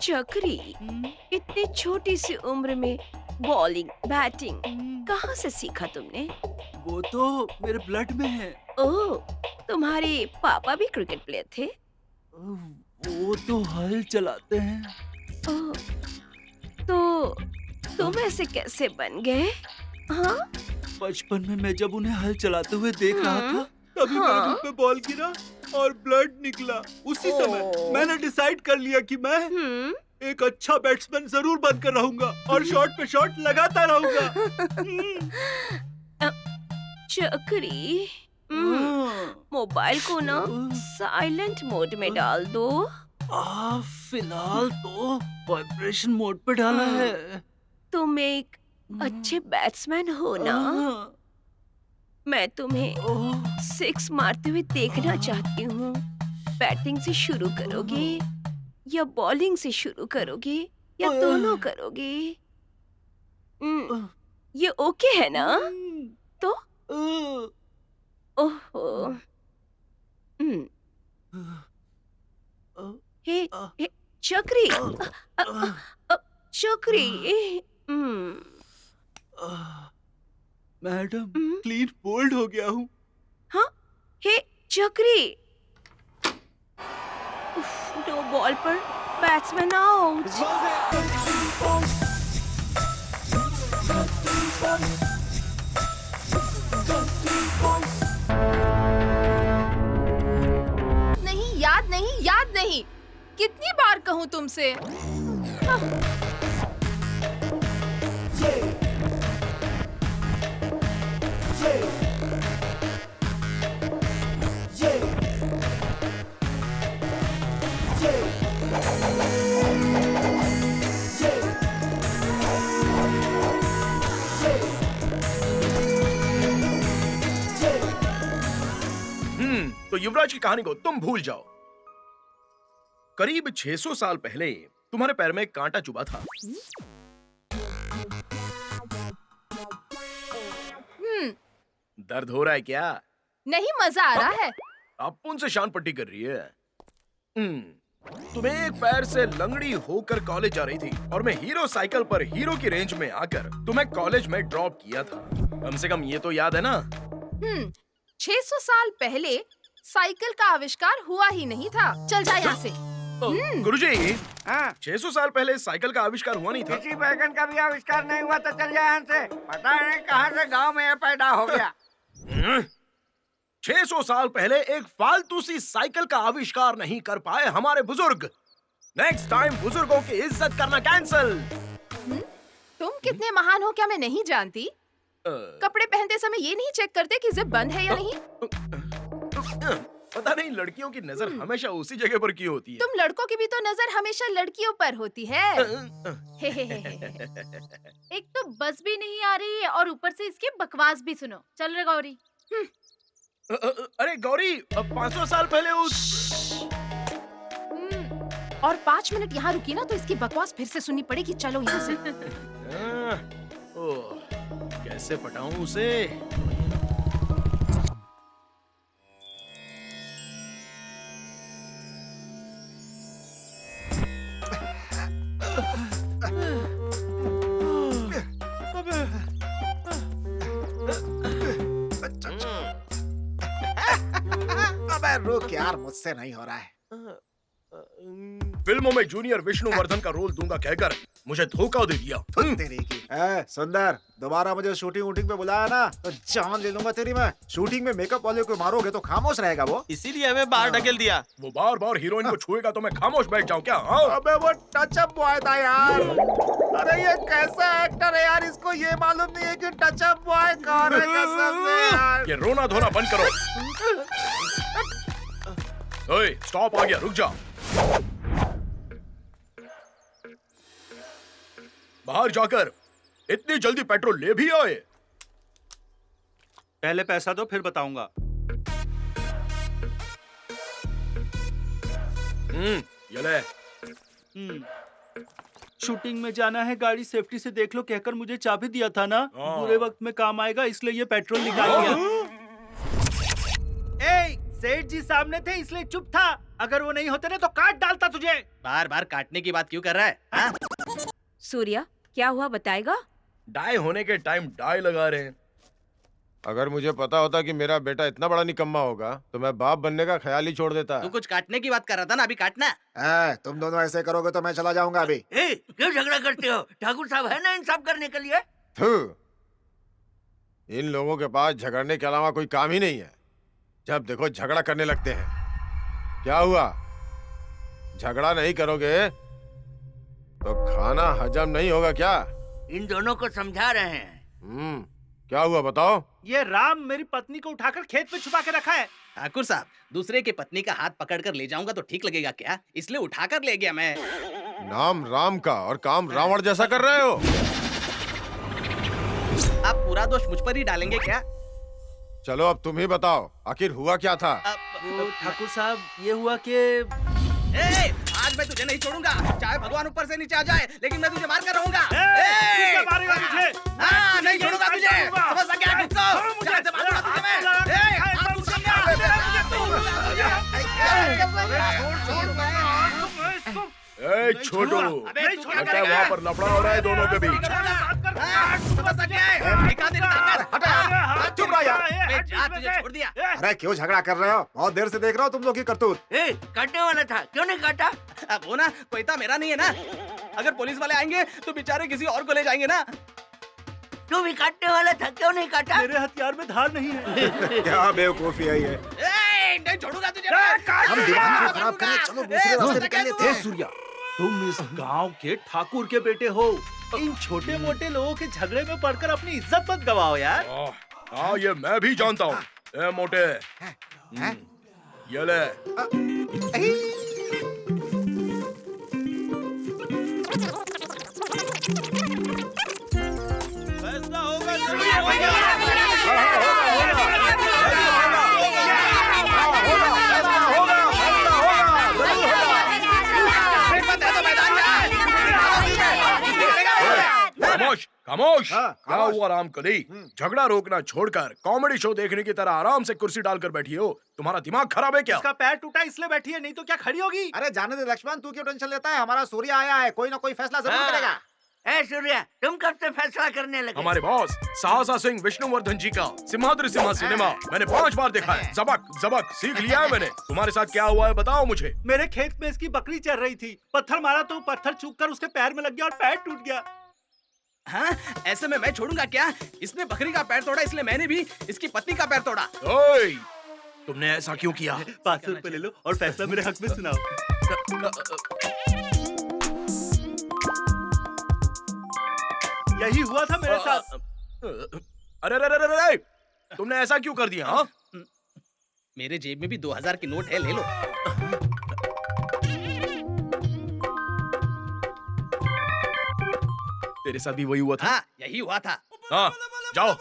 चक्री, इतनी छोटी सी उम्र में बॉलिंग बैटिंग कहाँ से सीखा तुमने? वो तो मेरे ब्लड में है। ओह, तुम्हारे पापा भी क्रिकेट प्लेयर थे? वो तो हल चलाते हैं। ओह, तो तुम ऐसे कैसे बन गए? हाँ? बचपन में मैं जब उन्हें हल चलाते हुए देख रहा था, तभी हाँ? मेरे मुंह पे बॉल गिरा और ब्लड निकला। उसी समय ओह। मैंने डिसाइड कर लिया कि मैं एक अच्छा बैट्समैन जरूर बनकर रहूंगा और शॉट पे शॉट लगाता रहूंगा। चक्री, हाँ। मोबाइल को ना साइलेंट मोड में डाल दो। फिलहाल तो वाइब्रेशन मोड पे डाला है। तुम एक अच्छे बैट्समैन हो ना? मैं तुम्हें सिक्स मारते हुए देखना चाहती हूँ। बैटिंग से शुरू करोगे या बॉलिंग से शुरू करोगे या दोनों करोगे? ये ओके है ना? तो ओहो, हे हे चक्री, चक्री, मैडम, क्लीन बोल्ड हो गया हूँ। हाँ, हे चक्री, नो बॉल पर बैट्समैन आउट। नहीं, याद नहीं। कितनी बार कहूँ तुमसे? तो युवराज की कहानी को तुम भूल जाओ। करीब 600 साल पहले तुम्हारे पैर में एक कांटा चुभा था। दर्द हो रहा है क्या? नहीं, मजा आ रहा है। अपुन से शान पट्टी कर रही है। तुम्हें एक पैर से लंगड़ी होकर कॉलेज जा रही थी और मैं हीरो साइकिल पर हीरो की रेंज में आकर तुम्हें कॉलेज में ड्रॉप किया था। कम से कम ये तो याद है ना? 600 साल पहले साइकिल का आविष्कार हुआ ही नहीं था। चल जा यहाँ से। गुरुजी, हाँ, 600 साल पहले साइकिल का आविष्कार हुआ नहीं था। किसी बैगन का भी आविष्कार नहीं हुआ तो चल जाए यहाँ से। पता नहीं कहाँ से गांव में ये पैदा हो गया। 600 साल पहले एक फालतू सी साइकिल का आविष्कार नहीं कर पाए हमारे बुजुर्ग। नेक्स्ट टाइम बुजुर्गों की इज्जत करना कैंसल। तुम कितने महान हो क्या मैं नहीं जानती? कपड़े पहनते समय ये नहीं चेक करते कि जिप बंद है या नहीं? पता नहीं लड़कियों की नजर हमेशा उसी जगह पर क्यों होती है। तुम लड़कों की भी तो नजर हमेशा लड़कियों पर होती है। एक तो बस भी नहीं आ रही है और ऊपर से इसकी बकवास भी सुनो। चल रे गौरी। अरे गौरी, 500 साल पहले उस और 5 मिनट यहाँ रुकी ना तो इसकी बकवास फिर से सुननी पड़ेगी। चलो यहाँ से। कैसे पटाऊं उसे? अबे रुक यार, मुझसे नहीं हो रहा है। फिल्मों में जूनियर विष्णुवर्धन का रोल दूंगा कहकर मुझे धोखा दे दिया। तेरी की। सुंदर, दोबारा मुझे शूटिंग वूटिंग पे बुलाया ना तो जान ले लूंगा तेरी मैं। शूटिंग में मेकअप वाले को मारोगे तो खामोश रहेगा वो। इसीलिए हमें बाहर ढकेल दिया। वो बार बार हीरोइन को छुएगा तो मैं खामोश बैठ जाऊं क्या? हाँ? अबे वो टचअप बॉय था यार। अरे ये कैसा एक्टर है यार, इसको ये मालूम नहीं है कि टचअप बॉय कौन है। कसम से यार। ये रोना धोना बंद करो। ओए, स्टॉप आ गया, रुक जा। बाहर जाकर इतनी जल्दी पेट्रोल ले भी आए? पहले पैसा दो फिर बताऊंगा। ये ले। शूटिंग में जाना है, गाड़ी सेफ्टी से देख लो कहकर मुझे चाबी दिया था ना। हाँ। बुरे वक्त में काम आएगा इसलिए ये पेट्रोल निकाल लिया। सेठ जी सामने थे इसलिए चुप था। अगर वो नहीं होते ना तो काट डालता तुझे। बार बार काटने की बात क्यों कर रहा है हाँ? सूर्या क्या हुआ बताएगा? डाई होने के टाइम डाई लगा रहे हैं। अगर मुझे पता होता कि मेरा बेटा इतना बड़ा निकम्मा होगा तो मैं बाप बनने का ख्याल ही छोड़ देता। तू कुछ काटने की बात कर रहा था ना, अभी काटना। तुम दोनों ऐसे करोगे तो मैं चला जाऊंगा अभी। क्यों झगड़ा करते हो? ठाकुर साहब है ना इंसाफ करने के लिए। थू, इन लोगों के पास झगड़ने के अलावा कोई काम ही नहीं है। जब देखो झगड़ा करने लगते हैं। क्या हुआ, झगड़ा नहीं करोगे तो खाना हजम नहीं होगा क्या? इन दोनों को समझा रहे हैं। क्या हुआ बताओ? ये राम मेरी पत्नी को उठाकर खेत में छुपा के रखा है। ठाकुर साहब, दूसरे की पत्नी का हाथ पकड़कर ले जाऊंगा तो ठीक लगेगा क्या? इसलिए उठाकर ले गया मैं। नाम राम का और काम रावण जैसा कर रहे हो। आप पूरा दोष मुझ पर ही डालेंगे क्या? चलो अब तुम ही बताओ, आखिर हुआ क्या था? ठाकुर साहब ये हुआ कि आज मैं तुझे नहीं छोड़ूंगा, चाहे भगवान ऊपर से नीचे आ जाए, लेकिन मैं तुझे मार कर रहूंगा। मारेगा मुझे? हाँ, नहीं छोड़ूंगा तुझे। समझ गया कुत्तो? चाहे से मारूंगा तुझे मैं। हाथ ऊपर कर। छोटू, अबे तू क्या लगता है करेगा? वहाँ पर लफड़ा हो रहा है दोनों के बीच। समझ गया? दिखा दे ताकत। चुप रहो यार। अबे जा, तुझे छोड़ दिया। अरे क्यों झगड़ा कर रहे हो? बहुत देर से देख रहा हूँ तुम लोग की करतूत। काटने वाला था, क्यों नहीं काटा? अब वो ना कोई था मेरा नहीं है ना। अगर पुलिस वाले आएंगे तो बेचारे किसी और को ले जाएंगे ना। तू भी काटने वाला था, क्यों नहीं काटा? मेरे हथियार में धार नहीं है। क्या बेवकूफी है ये। नहीं छोड़ूंगा तुझे। हम दिमाग क्यों खराब करें? चलो दूसरे रास्ते निकल लेते हैं। सूर्या, तुम इस गांव के ठाकुर के बेटे हो। इन छोटे मोटे लोगों के झगड़े में पड़कर अपनी इज्जत मत गवाओ यार। हाँ, ये मैं भी जानता हूँ। ए मोटे, ये ले। फैसला होगा खामोश, खामोश। हाँ, क्या खामोश। हुआ रामकली? झगड़ा रोकना छोड़कर कॉमेडी शो देखने की तरह आराम से कुर्सी डालकर बैठी हो। तुम्हारा दिमाग खराब है क्या? इसका पैर टूटा इसलिए बैठी है, नहीं तो क्या खड़ी होगी? अरे जाने दे लक्ष्मण, तू क्यों टेंशन लेता है? हमारा सूर्य आया है, कोई ना कोई फैसला जरूर करेगा। सूर्या, तुम कब से फैसला करने लगे? हमारे बॉस साहसा सिंह विष्णुवर्धन जी का सिम्हाद्री सिम्हा सिनेमा मैंने 5 बार देखा है। जबक जबक सीख लिया है मैंने। तुम्हारे साथ क्या हुआ है बताओ मुझे। मेरे खेत में इसकी बकरी चल रही थी, पत्थर मारा तो पत्थर चूक कर उसके पैर में लग गया और पैर टूट गया। हाँ, ऐसे में मैं छोड़ूंगा क्या? इसने बकरी का पैर तोड़ा, इसलिए मैंने भी इसकी पत्नी का पैर तोड़ा। ओए, तुमने ऐसा क्यों किया? 500 रुपए ले लो और फैसला मेरे हक में सुनाओ। यही हुआ था मेरे साथ। अरे अरे अरे अरे, तुमने ऐसा क्यों कर दिया? हाँ, मेरे जेब में भी 2000 की नोट है, ले लो। तेरे साथ भी वही हुआ था? हाँ, यही हुआ था। हाँ, जाओ।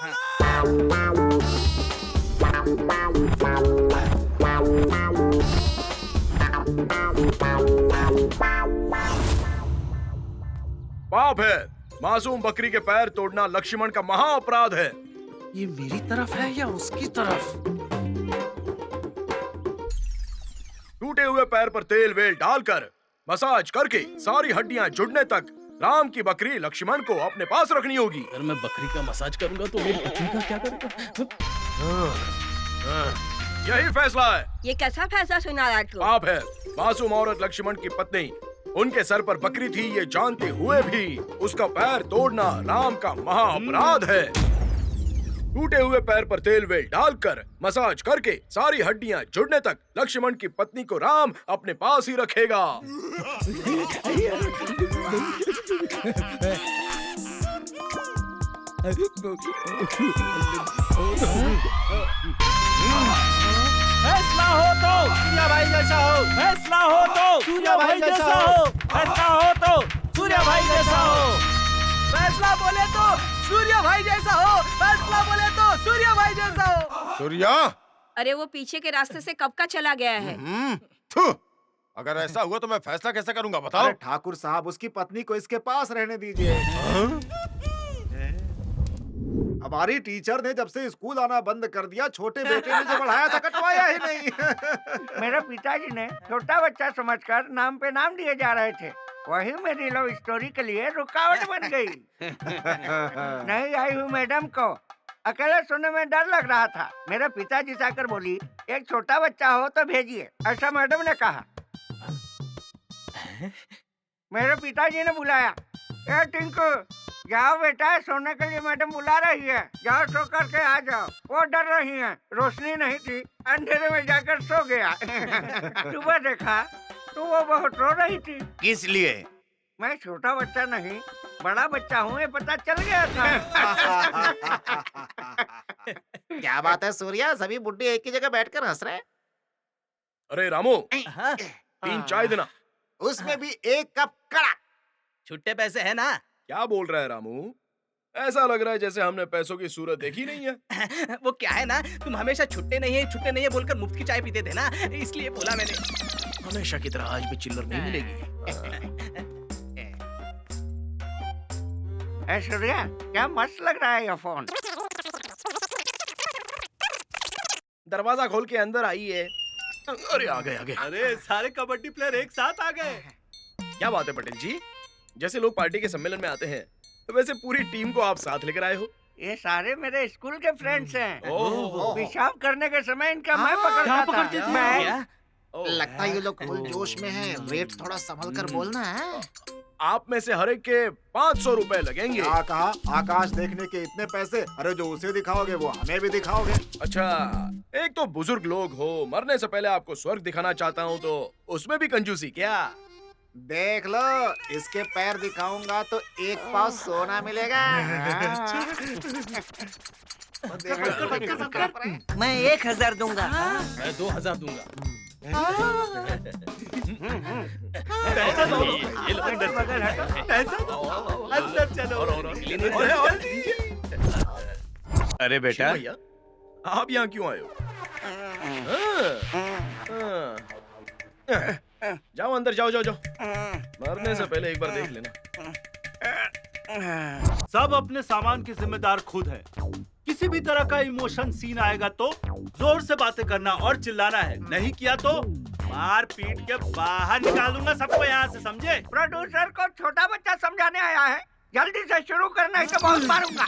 पाप है। मासूम बकरी के पैर तोड़ना लक्ष्मण का महा अपराध है। ये मेरी तरफ है या उसकी तरफ? टूटे हुए पैर पर तेल वेल डालकर मसाज करके सारी हड्डियां जुड़ने तक राम की बकरी लक्ष्मण को अपने पास रखनी होगी। अगर मैं बकरी का मसाज करूंगा तो मेरी पत्नी का क्या करेगा? यही फैसला है। ये कैसा फैसला सुना रहा तू? पाप है। मासूम औरत लक्ष्मण की पत्नी, उनके सर पर बकरी थी ये जानते हुए भी उसका पैर तोड़ना राम का महा अपराध है। टूटे हुए पैर पर तेल वेल डालकर मसाज करके सारी हड्डियां जुड़ने तक लक्ष्मण की पत्नी को राम अपने पास ही रखेगा। फैसला हो तो सूर्या भाई जैसा हो। फैसला हो तो सूर्या भाई जैसा हो। फैसला हो तो सूर्या भाई जैसा हो। फैसला बोले तो सूर्य भाई जैसा हो। फैसला बोले तो सूर्य भाई जैसा हो। सूर्या, अरे वो पीछे के रास्ते से कब का चला गया है। थू, अगर ऐसा हुआ तो मैं फैसला कैसे करूंगा बताओ? अरे ठाकुर साहब, उसकी पत्नी को इसके पास रहने दीजिए। हमारी टीचर ने जब से स्कूल आना बंद कर दिया, छोटे बेटे ने जो पढ़ाया था कटवाया ही नहीं। मेरे पिताजी ने छोटा बच्चा समझकर नाम पे नाम दिए जा रहे थे, वही मेरी लव स्टोरी के लिए रुकावट बन गई। नहीं आई हूँ मैडम को अकेले सुनने में डर लग रहा था। मेरे पिताजी से आकर बोली एक छोटा बच्चा हो तो भेजिए, ऐसा मैडम ने कहा। मेरे पिताजी ने बुलाया, ए टिंकू जाओ बेटा, सोने के लिए मैडम बुला रही है, जाओ सो करके आ जाओ। वो डर रही हैं, रोशनी नहीं थी, अंधेरे में जाकर सो गया। सुबह देखा तो वो बहुत रो रही थी। किस लिए? मैं छोटा बच्चा नहीं बड़ा बच्चा हूँ, ये पता चल गया था। क्या बात है सूर्या, सभी बुड्ढे एक ही जगह बैठकर हंस रहे हैं। अरे रामू, हाँ, 3 चाय देना। उसमें भी 1 कप कड़ा। छुट्टे पैसे है ना? क्या बोल रहा है रामू? ऐसा लग रहा है जैसे हमने पैसों की सूरत देखी नहीं है। वो क्या है ना, तुम हमेशा छुट्टे नहीं है बोलकर मुफ्त की चाय पीते थे ना, इसलिए बोला मैंने। हमेशा की तरह आज भी चिल्लर नहीं मिलेगी। सूर्या क्या मस्त लग रहा है ये फोन। दरवाजा खोल के अंदर आइए। अरे आ गए। अरे सारे कबड्डी प्लेयर एक साथ आ गए। क्या बात है पटेल जी, जैसे लोग पार्टी के सम्मेलन में आते हैं वैसे पूरी टीम को आप साथ लेकर आए हो। ये सारे मेरे स्कूल के फ्रेंड्स हैं। ओह, पेशाब करने के समय इनका मैं पकड़ता था। मैं क्या? लगता है ये लोग फुल जोश में हैं। रेट थोड़ा संभल कर बोलना है। आप में से हर एक के 500 रुपए लगेंगे। क्या कहा? आकाश देखने के इतने पैसे? अरे जो उसे दिखाओगे वो हमें भी दिखाओगे। अच्छा, एक तो बुजुर्ग लोग हो, मरने से पहले आपको स्वर्ग दिखाना चाहता हूँ, तो उसमें भी कंजूसी क्या? देख लो, इसके पैर दिखाऊंगा तो 1 पाव सोना मिलेगा। मैं 1000 दूंगा। मैं 2000 दूंगा। पैसा दो। ये लो। पैसा दो। अंदर चलो। और अरे बेटा, भैया आप यहाँ क्यों आए हो? जाओ अंदर, जाओ। मरने से पहले एक बार देख लेना। सब अपने सामान की जिम्मेदार खुद है। किसी भी तरह का इमोशन सीन आएगा तो जोर से बातें करना और चिल्लाना है, नहीं किया तो मार पीट के बाहर निकालूंगा सबको यहाँ से, समझे? प्रोड्यूसर को छोटा बच्चा समझाने आया है, जल्दी से शुरू करना है तो बहुत मारूंगा।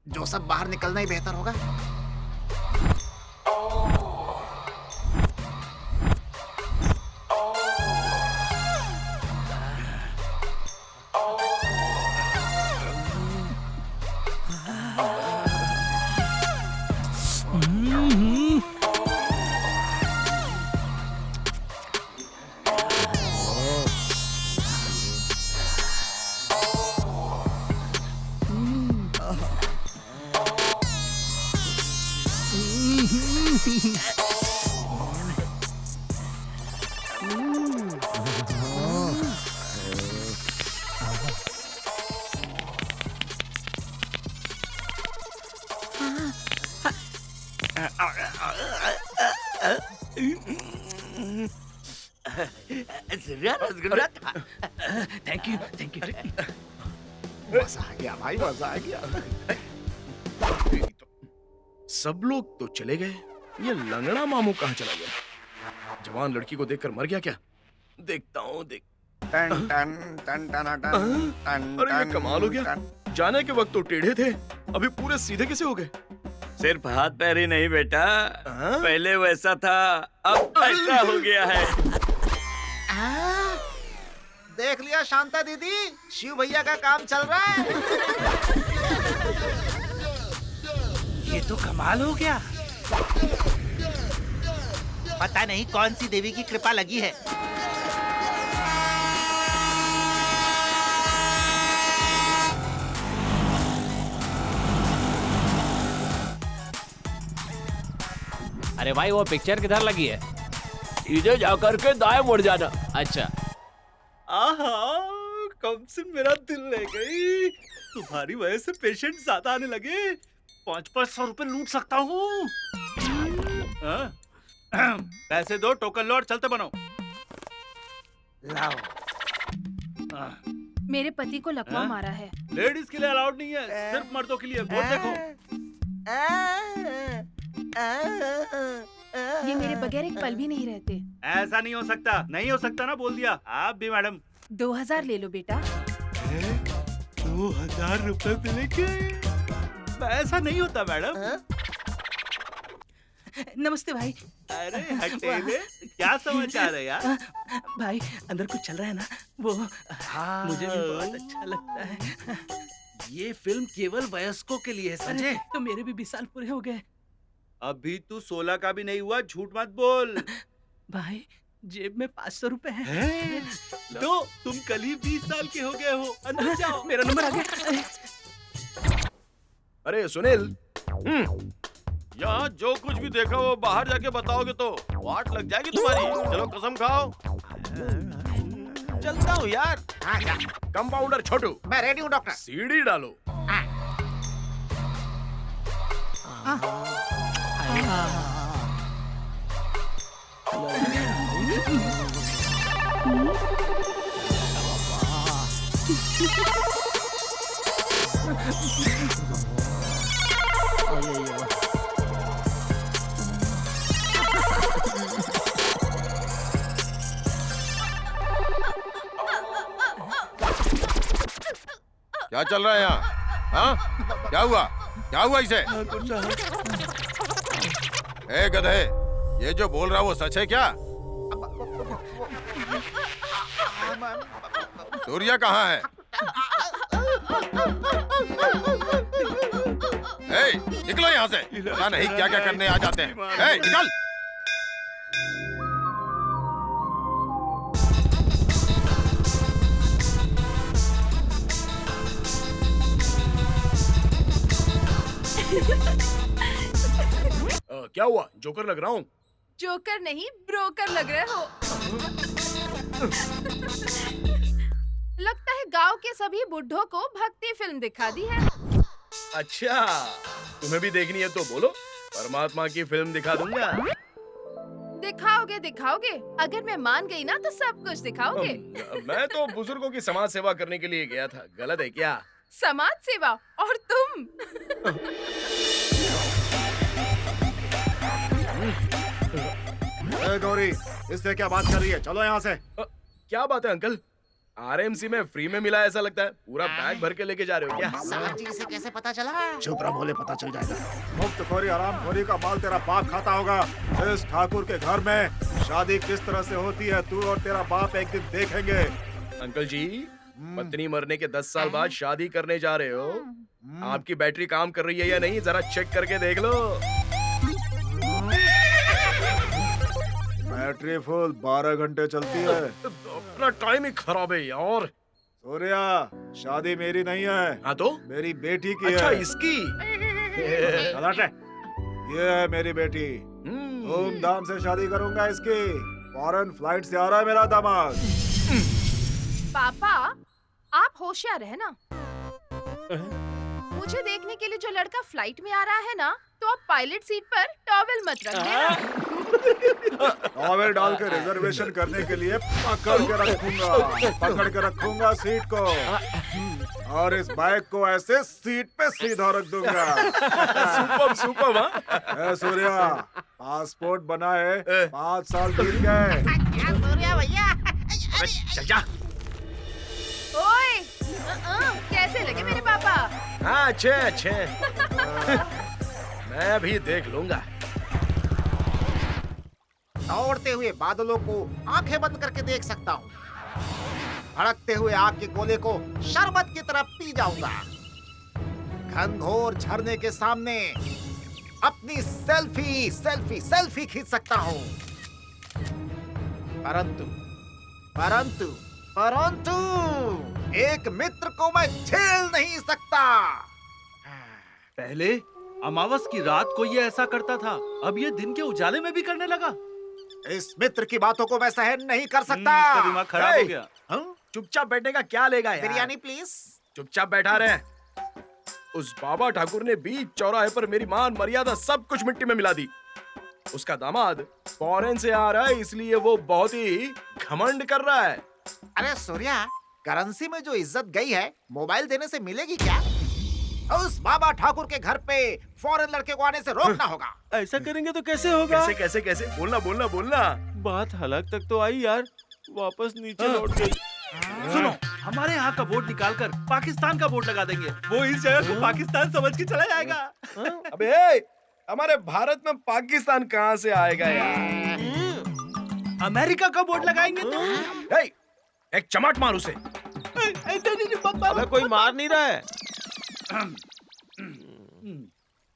जो सब बाहर निकलना ही बेहतर होगा। रसगुल्ला था। Thank you. मजा आ गया भाई, मजा आ गया। सब लोग तो चले गए, ये लंगड़ा मामू कहाँ चला गया? जवान लड़की को देखकर मर गया क्या? देखता हूँ। अरे ये कमाल हो गया, जाने के वक्त तो टेढ़े थे, अभी पूरे सीधे कैसे हो गए? सिर्फ हाथ पैर ही नहीं बेटा, पहले वैसा था अब ऐसा हो गया है। देख लिया शांता दीदी, शिव भैया का काम चल रहा है। ये तो कमाल हो गया। पता नहीं कौन सी देवी की कृपा लगी है। अरे भाई वो पिक्चर किधर लगी है? सीधे जाकर के दाएं मुड़ जाना। अच्छा। आहा, कब से मेरा दिल ले गई। तुम्हारी वजह से पेशेंट ज्यादा आने लगे। 500 रुपए लूट सकता हूँ। पैसे दो, टोकन लो और चलते बनो। लाओ। मेरे पति को लकवा हाँ? मारा है। लेडीज के लिए अलाउड नहीं है, सिर्फ मर्दों के लिए। वोट देखो। ये मेरे बगैर एक पल भी नहीं रहते। ऐसा नहीं हो सकता, नहीं हो सकता ना, बोल दिया। आप भी मैडम। 2000 ले लो बेटा। 2000 रुपए मिलेंगे? ऐसा नहीं होता मैडम। नमस्ते भाई। अरे हटेले, क्या समाचार है यार? भाई अंदर कुछ चल रहा है ना, वो मुझे भी बहुत अच्छा लगता है। ये फिल्म केवल वयस्कों के लिए है, समझे? तो मेरे भी 20 साल पूरे हो गए। अभी तू 16 का भी नहीं हुआ, झूठ मत बोल। भाई जेब में 500 रुपए हैं। तो तुम कल ही 20 साल के हो गए हो। अंदर जाओ। मेरा नंबर आ गया। अरे सुनील, यहाँ जो कुछ भी देखा वो बाहर जाके बताओगे तो वाट लग जाएगी तुम्हारी। चलो कसम खाओ। चलता हूँ यार। हाँ जा। कंपाउंडर छोटू, मैं रेडी हूँ डॉक्टर। सीढ़ी डालो। क्या चल रहा है यहाँ? हाँ? क्या हुआ? क्या हुआ इसे? ए गधे, ये जो बोल रहा है वो सच है क्या? सूर्या कहाँ है? ए, निकलो यहाँ से। पता नहीं क्या क्या करने आ जाते हैं। ए, निकल। क्या हुआ? जोकर लग रहा हूँ? जोकर नहीं, ब्रोकर लग रहे हो। लगता है गांव के सभी बुढ़ों को भक्ति फिल्म दिखा दी है। अच्छा, तुम्हें भी देखनी है तो बोलो, परमात्मा की फिल्म दिखा दूंगा। दिखाओगे दिखाओगे, अगर मैं मान गई ना तो सब कुछ दिखाओगे। मैं तो बुजुर्गों की समाज सेवा करने के लिए गया था, गलत है क्या? समाज सेवा और तुम? गौरी, इससे क्या बात कर रही है? चलो यहाँ से। क्या बात है अंकल? आरएमसी में फ्री में मिला ऐसा लगता है। पूरा बैग भर के लेके जा रहे हो क्या? साहब जी, इसे कैसे पता चला? चुप रहो, भोले, पता चल जाएगा। मुफ्तखोरी हरामखोरी का माल तेरा बाप खाता होगा। इस ठाकुर के घर में शादी किस तरह से होती है तू और तेरा बाप एक दिन देखेंगे। अंकल जी, पत्नी मरने के 10 साल बाद शादी करने जा रहे हो। आपकी बैटरी काम कर रही है या नहीं, जरा चेक करके देख लो। बैटरी फुल 12 घंटे चलती है। अपना टाइम ही खराब है यार। सूर्या, शादी मेरी नहीं है। हाँ तो? मेरी बेटी की अच्छा, है। इसकी? चल हट। ये है मेरी बेटी। धूमधाम से शादी करूंगा इसकी। फॉरेन फ्लाइट से आ रहा है मेरा दामाद। पापा, आप होशियार रहना। मुझे देखने के लिए जो लड़का फ्लाइट में आ रहा है ना, तो आप पायलट सीट पर टॉवेल मत रख देना। टॉवेल डाल के रिजर्वेशन करने के लिए पकड़ के रखूंगा सीट को, और इस बैग को ऐसे सीट पे सीधा रख दूंगा। सुपर हाँ? सूर्या, पासपोर्ट बना है, 5 साल बीत गए। सूर्या भैया, चल जा। ओए, कैसे लगे मेरे पापा? हाँ, अच्छे। मैं भी देख लूंगा। दौड़ते हुए बादलों को आंखें बंद करके देख सकता हूँ। भड़कते हुए आग के गोले को शरबत की तरह पी जाऊंगा। घनघोर झरने के सामने अपनी सेल्फी खींच सकता हूँ। परंतु एक मित्र को मैं झेल नहीं सकता। पहले अमावस की रात को ये ऐसा करता था, अब ये दिन के उजाले में भी करने लगा। इस मित्र की बातों को मैं सहन नहीं कर सकता। इसका दिमाग खराब हो गया। चुपचाप बैठने का क्या लेगा यार? बिरयानी प्लीज। चुपचाप बैठा रहे। उस बाबा ठाकुर ने बीच चौराहे पर मेरी मान मर्यादा सब कुछ मिट्टी में मिला दी। उसका दामाद फॉरेन से आ रहा है, इसलिए वो बहुत ही घमंड कर रहा है। अरे सूर्या, करेंसी में जो इज्जत गई है मोबाइल देने से मिलेगी क्या? उस बाबा ठाकुर के घर पे फॉरेन लड़के को आने से रोकना होगा। ऐसा करेंगे तो कैसे होगा? कैसे कैसे कैसे? बोलना बोलना बोलना। बात हलक तक तो आई यार, वापस नीचे लौट गई। सुनो, हमारे यहाँ का बोर्ड निकालकर पाकिस्तान का बोर्ड लगा देंगे। वो इस जगह को पाकिस्तान समझ के चला जाएगा। अबे हमारे भारत में पाकिस्तान कहाँ से आएगा यार? अमेरिका का बोर्ड लगाएंगे तो एक चमाट मार उसे। अबे कोई मार नहीं रहा है।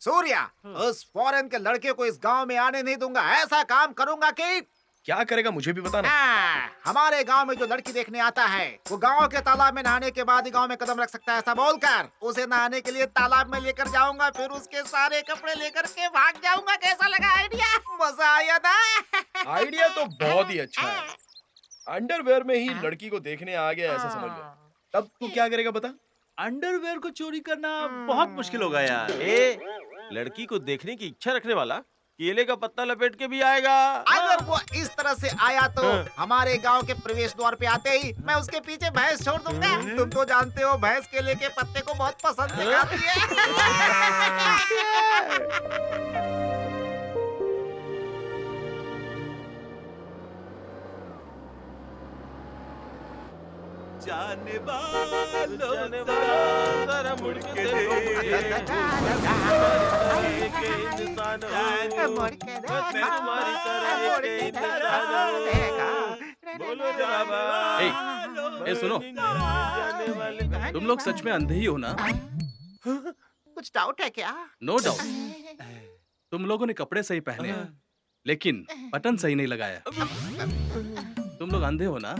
सूर्या, उस फॉरेन के लड़के को इस गांव में आने नहीं दूंगा। ऐसा काम करूंगा कि क्या करेगा मुझे भी बताना। हमारे गांव में जो लड़की देखने आता है वो गांव के तालाब में नहाने के बाद ही गांव में कदम रख सकता है, ऐसा बोलकर उसे नहाने के लिए तालाब में लेकर जाऊंगा, फिर उसके सारे कपड़े लेकर के भाग जाऊंगा। कैसा लगा आइडिया? मजा आया था? आइडिया तो बहुत ही अच्छा है। अंडरवेयर में ही लड़की को देखने आ गया ऐसा समझ लो। तब तू क्या करेगा बता? अंडरवेयर को चोरी करना बहुत मुश्किल होगा यार। लड़की को देखने की इच्छा रखने वाला केले का पत्ता लपेट के भी आएगा। अगर वो इस तरह से आया तो हमारे गांव के प्रवेश द्वार पे आते ही मैं उसके पीछे भैंस छोड़ दूंगा। तुम तो जानते हो भैंस केले के पत्ते को बहुत पसंद से खाती है। जाने वालों जरा मुड़ के देखो, ए सुनो, तुम लोग सच में अंधे ही हो ना? कुछ डाउट है क्या? No doubt. तुम लोगों ने कपड़े सही पहने लेकिन बटन सही नहीं लगाया। तुम लोग अंधे हो ना?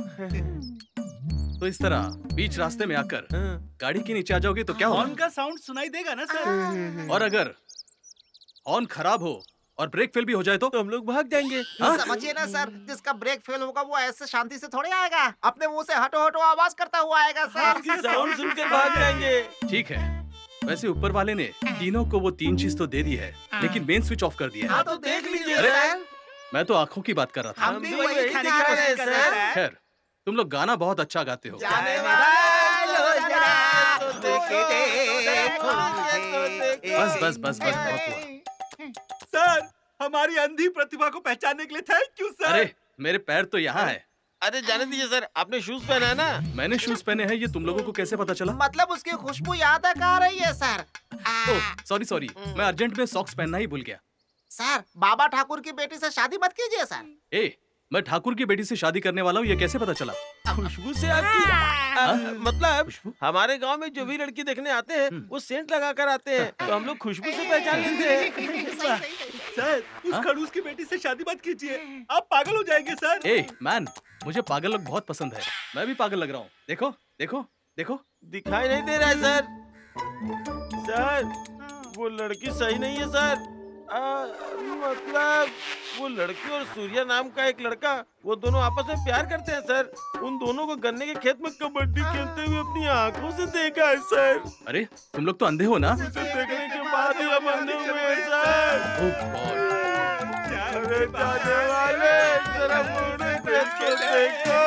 तो इस तरह बीच रास्ते में आकर गाड़ी के नीचे आ जाओगे तो क्या होगा? हॉर्न का साउंड सुनाई देगा ना सर। और अगर हॉर्न खराब हो और ब्रेक फेल भी हो जाए तो हम लोग भाग जाएंगे। समझिए ना सर, जिसका ब्रेक फेल होगा वो ऐसे शांति से थोड़े आएगा, अपने मुंह से हटो हटो आवाज करता हुआ आएगा सर। साउंड सुनकर भाग जाएंगे। ठीक है, वैसे ऊपर वाले ने तीनों को वो 3 चीज तो दे दी है लेकिन मेन स्विच ऑफ कर दिया है। तो देख लीजिए अरे, सर। मैं तो आंखों की बात कर रहा था। हम भी वही दिखा रहे हैं सर। खैर, तुम लोग गाना बहुत अच्छा गाते हो। जाने वालों जरा तो देखो। बस बस बस बस बहुत हुआ। सर, हमारी अंधी प्रतिभा को पहचानने के लिए थैंक यू सर। अरे मेरे पैर तो यहाँ है। अरे जाने दीजिए सर, आपने शूज पहना है ना? मैंने शूज पहने हैं, ये तुम लोगों को कैसे पता चला? मतलब उसकी खुशबू यहाँ तक आ रही है सर। ओह सॉरी सॉरी, मैं अर्जेंट में सॉक्स पहनना ही भूल गया। सर, बाबा ठाकुर की बेटी से शादी मत कीजिए सर। ए, मैं ठाकुर की बेटी से शादी करने वाला हूँ, ये कैसे पता चला? खुशबू से आपकी मतलब हमारे गांव में जो भी लड़की देखने आते हैं वो सेंट लगा कर आते हैं, तो हम लोग खुशबू से पहचान लेते हैं। सर, उस खड़ूस की बेटी से शादी मत कीजिए, आप पागल हो जाएंगे सर। ए मैन, मुझे पागल लोग बहुत पसंद है। मैं भी पागल लग रहा हूँ। देखो देखो देखो। दिखाई नहीं दे रहा है सर। सर वो लड़की सही नहीं है सर। मतलब वो लड़की और सूर्या नाम का एक लड़का, वो दोनों आपस में प्यार करते हैं सर। उन दोनों को गन्ने के खेत में कबड्डी खेलते हुए अपनी आंखों से देखा है सर। अरे तुम लोग तो अंधे हो ना? उसे देखने के बाद ही हम अंधे हुए हैं सर। ओह गॉड। अरे जाने वाले जरा मुड़ के देखो।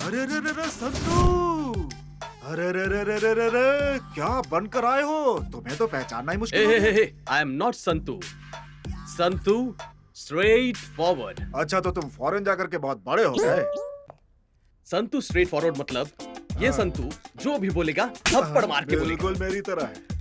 अरे रे रे रे संतू, अरे रे रे रे रे रे रे, क्या बनकर आए हो? तुम्हें तो पहचानना ही मुश्किल है। I am not Santu. Santu straight forward. अच्छा, तो तुम फॉरेन जाकर के बहुत बड़े हो गए। संतू स्ट्रेट फॉरवर्ड मतलब ये संतू जो भी बोलेगा थप्पड़ मार के बोलेगा। बिल्कुल मेरी तरह है।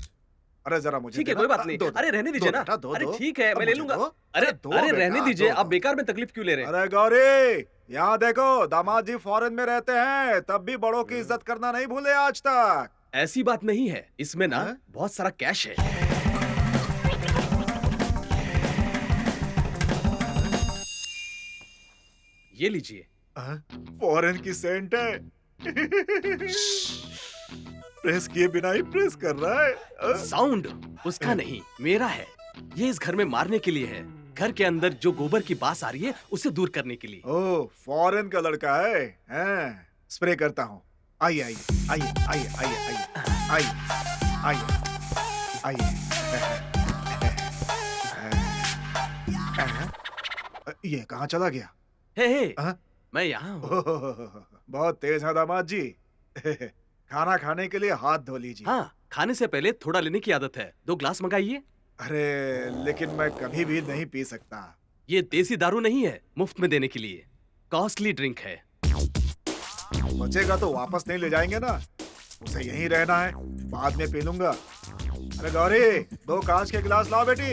अरे जरा मुझे ठीक है, देना। कोई बात नहीं। अरे रहने दीजिए ना। अरे ठीक है, मैं ले लूंगा। अरे बेटा, रहने दीजिए, दो। आप बेकार में तकलीफ क्यों ले रहे हैं? अरे गौरी, यहाँ देखो, दामाद जी फॉरेन में रहते हैं, तब भी बड़ों की इज्जत करना नहीं भूले आज तक। ऐसी बात नहीं है, इसमें ना बहुत सारा कैश है। ये लीजिए। फॉरेन की सेंट है। प्रेस किए बिना ही प्रेस कर रहा है। साउंड उसका नहीं, मेरा है। ये इस घर में मारने के लिए है। घर के अंदर जो गोबर की बास आ रही है उसे दूर करने के लिए। ओह, फॉरेन का लड़का है। स्प्रे करता हूँ। आइए आइए आइए आइए आइए आइए आइए आइए आइए। ये कहाँ चला गया? हे हाँ? मैं यहाँ हूँ। बहुत तेज है दामाद जी। खाना खाने के लिए हाथ धो लीजिए। हाँ, खाने से पहले थोड़ा लेने की आदत है। 2 ग्लास मंगाइए। अरे लेकिन मैं कभी भी नहीं पी सकता। ये देसी दारू नहीं है, मुफ्त में देने के लिए। कॉस्टली ड्रिंक है। बचेगा तो वापस नहीं ले जाएंगे ना? उसे यहीं रहना है, बाद में पी लूंगा। अरे गौरी, 2 कांच के गिलास लाओ बेटी।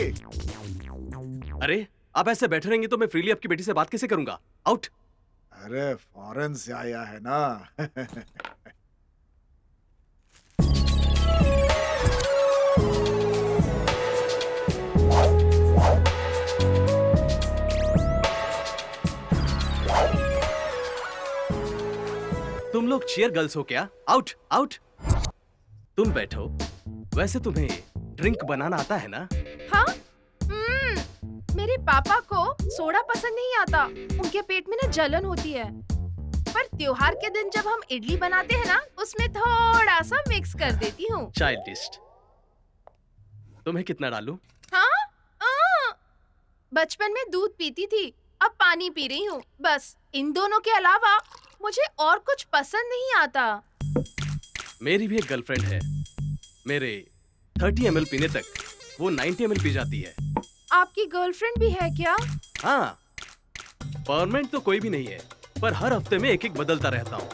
अरे आप ऐसे बैठे रहेंगे तो मैं फ्रीली आपकी बेटी से बात कैसे करूंगा? आउट। अरे फॉरेन से आया है ना। तुम लोग चीयर गर्ल्स हो क्या? Out out. तुम बैठो। वैसे तुम्हें ड्रिंक बनाना आता है ना? हाँ? मेरे पापा को सोडा पसंद नहीं आता। उनके पेट में ना जलन होती है। पर त्योहार के दिन जब हम इडली बनाते हैं ना, उसमें थोड़ा सा मिक्स कर देती हूँ। चाइल्डिश। तुम्हें कितना डालूं? हाँ? बचपन में दूध पीती थी, अब पानी पी रही हूँ। बस इन दोनों के अलावा मुझे और कुछ पसंद नहीं आता। मेरी भी एक गर्लफ्रेंड है। मेरे 30 ml पीने तक वो 90 ml पी जाती है। आपकी गर्लफ्रेंड भी है क्या? हाँ, परमानेंट तो कोई भी नहीं है, पर हर हफ्ते में एक बदलता रहता हूँ।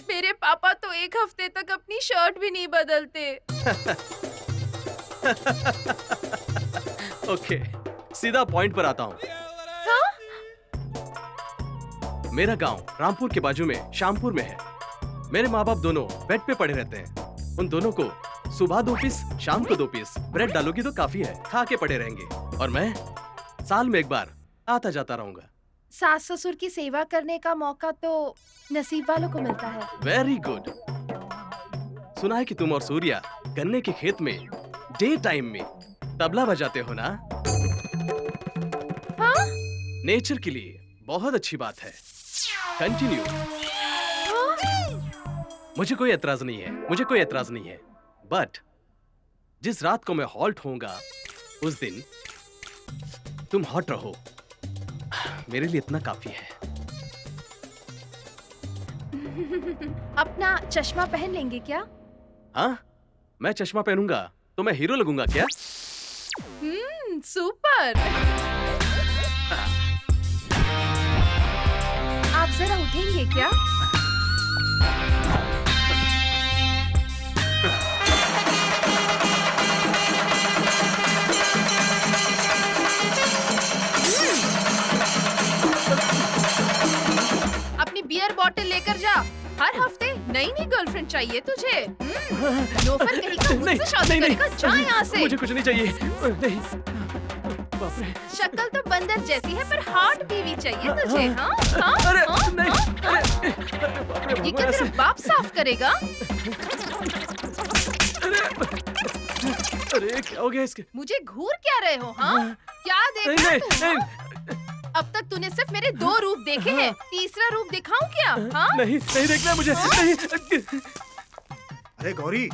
मेरे पापा तो एक हफ्ते तक अपनी शर्ट भी नहीं बदलते। ओके, सीधा पॉइंट पर आता हूँ। मेरा गांव रामपुर के बाजू में शामपुर में है। मेरे माँ बाप दोनों बेड पे पड़े रहते हैं। उन दोनों को सुबह 2 पीस, शाम को 2 पीस ब्रेड डालोगी तो काफी है, खा के पड़े रहेंगे। और मैं साल में एक बार आता जाता रहूंगा। सास ससुर की सेवा करने का मौका तो नसीब वालों को मिलता है। Very good. सुना है कि तुम और सूर्या गन्ने के खेत में डे टाइम में तबला बजाते हो ना? हाँ? नेचर के लिए बहुत अच्छी बात है। कंटिन्यू। मुझे कोई एतराज नहीं है, मुझे कोई एतराज नहीं है। बट जिस रात को मैं हॉल्ट होऊंगा उस दिन तुम हॉट रहो। मेरे लिए इतना काफी है। अपना चश्मा पहन लेंगे क्या? हाँ, मैं चश्मा पहनूंगा तो मैं हीरो लगूंगा क्या? सुपर। आप जरा उठेंगे क्या? अपनी बियर बॉटल लेकर जा। हर हफ्ते नई नई गर्लफ्रेंड चाहिए तुझे। लोफर कहीं का मुझसे शादी करेगा? जा यहाँ से। मुझे कुछ नहीं चाहिए। नहीं। बाप रे। शक्ल तो बंदर जैसी है, पर हॉट बीवी चाहिए तुझे। हाँ? हाँ? अरे हाँ? नहीं। हाँ? अरे ये क्या तेरा बाप साफ करेगा? अरे क्या हो गया इसके? मुझे घूर क्या रहे हो? हाँ? क्या देख रहा है तू? हाँ? अब तक तूने सिर्फ मेरे 2 रूप देखे हैं। तीसरा रूप दिखाऊं क्या? हाँ? नहीं देखना मुझे। नहीं। अरे गौरी,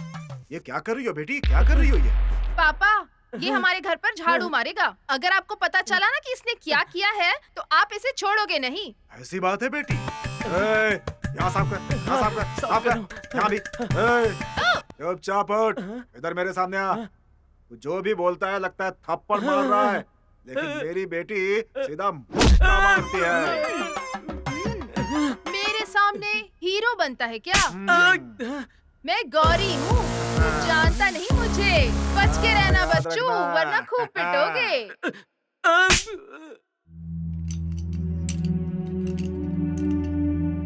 ये क्या कर रही हो बेटी? क्या कर रही हो ये? पापा, ये हमारे घर पर झाड़ू मारेगा। अगर आपको पता चला ना कि इसने क्या किया है, तो आप इसे छोड़ोगे नहीं। ऐसी बात है बेटी। यहाँ साफ कर, यहाँ साफ कर, साफ कर। यहाँ भी। चुपचाप उठ, इधर मेरे सामने आ। तू जो भी बोलता है लगता है थप्पड़ मार रहा है, लेकिन मेरी बेटी सीधा मुक्का मारती है। मेरे सामने हीरो बनता है क्या? मैं गौरी हूँ, जानता नहीं मुझे। बच के रहना बच्चों, वरना खूब पिटोगे।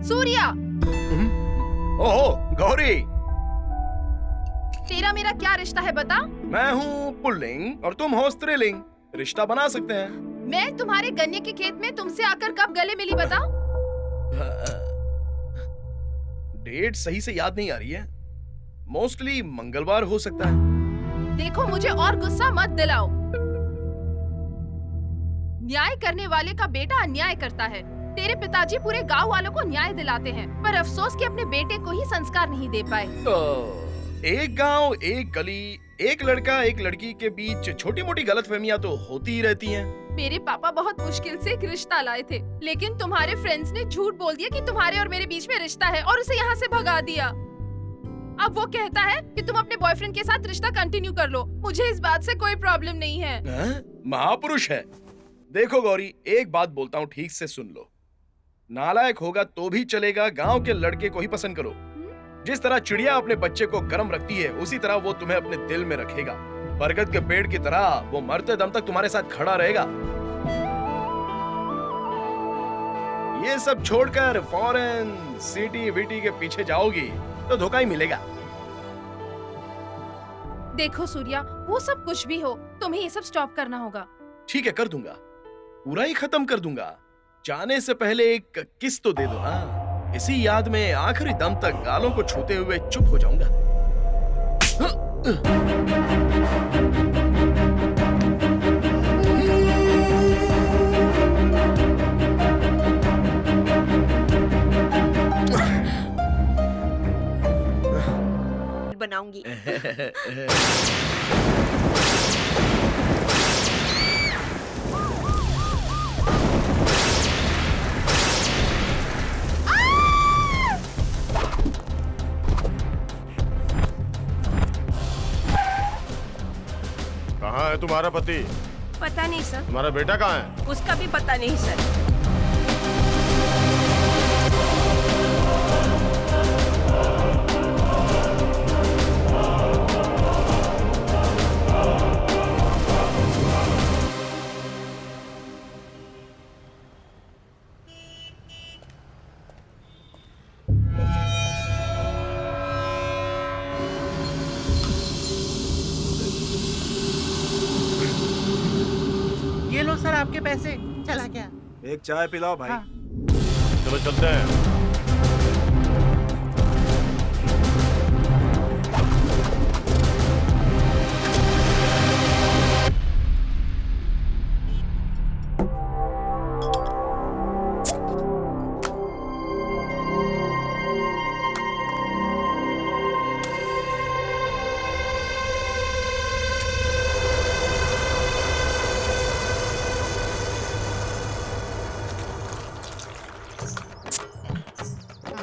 सूर्या। ओहो गौरी, तेरा मेरा क्या रिश्ता है बता? मैं हूँ पुल्लिंग और तुम हो स्त्रीलिंग। रिश्ता बना सकते हैं। मैं तुम्हारे गन्ने के खेत में तुमसे आकर कब गले मिली बता? डेट सही से याद नहीं आ रही है। मोस्टली मंगलवार हो सकता है। देखो मुझे और गुस्सा मत दिलाओ। न्याय करने वाले का बेटा अन्याय करता है। तेरे पिताजी पूरे गांव वालों को न्याय दिलाते हैं, पर अफसोस कि अपने बेटे को ही संस्कार नहीं दे पाए। एक गांव, एक गली, एक लड़का एक लड़की के बीच छोटी मोटी गलतफहमियां तो होती ही रहती हैं। मेरे पापा बहुत मुश्किल से एक रिश्ता लाए थे, लेकिन तुम्हारे फ्रेंड्स ने झूठ बोल दिया कि तुम्हारे और मेरे बीच में रिश्ता है और उसे यहाँ से भगा दिया। अब वो कहता है कि तुम अपने बॉयफ्रेंड के साथ रिश्ता कंटिन्यू कर लो। मुझे इस बात से कोई प्रॉब्लम नहीं है। महापुरुष है। देखो गौरी, एक बात बोलता हूँ, ठीक से सुन लो। नालायक होगा तो भी चलेगा, गांव के लड़के को ही पसंद करो। जिस तरह चिड़िया अपने बच्चे को गर्म रखती है, उसी तरह वो तुम्हें अपने दिल में रखेगा। बरगद के पेड़ की तरह वो मरते दम तक तुम्हारे साथ खड़ा रहेगा। ये सब छोड़कर फॉरेन सिटी विटी के पीछे जाओगी तो धोखा ही मिलेगा। देखो सूर्या, वो सब कुछ भी हो, तुम्हें ये सब स्टॉप करना होगा। ठीक है, कर दूंगा, पूरा ही खत्म कर दूंगा। जाने से पहले एक किस तो दे दो। हाँ, इसी याद में आखिरी दम तक गालों को छूते हुए चुप हो जाऊंगा। बनाऊंगी। कहाँ है तुम्हारा पति? पता नहीं सर। तुम्हारा बेटा कहाँ है? उसका भी पता नहीं सर। ये लो सर आपके पैसे। चला क्या? एक चाय पिलाओ भाई। हाँ। चलो चलते हैं।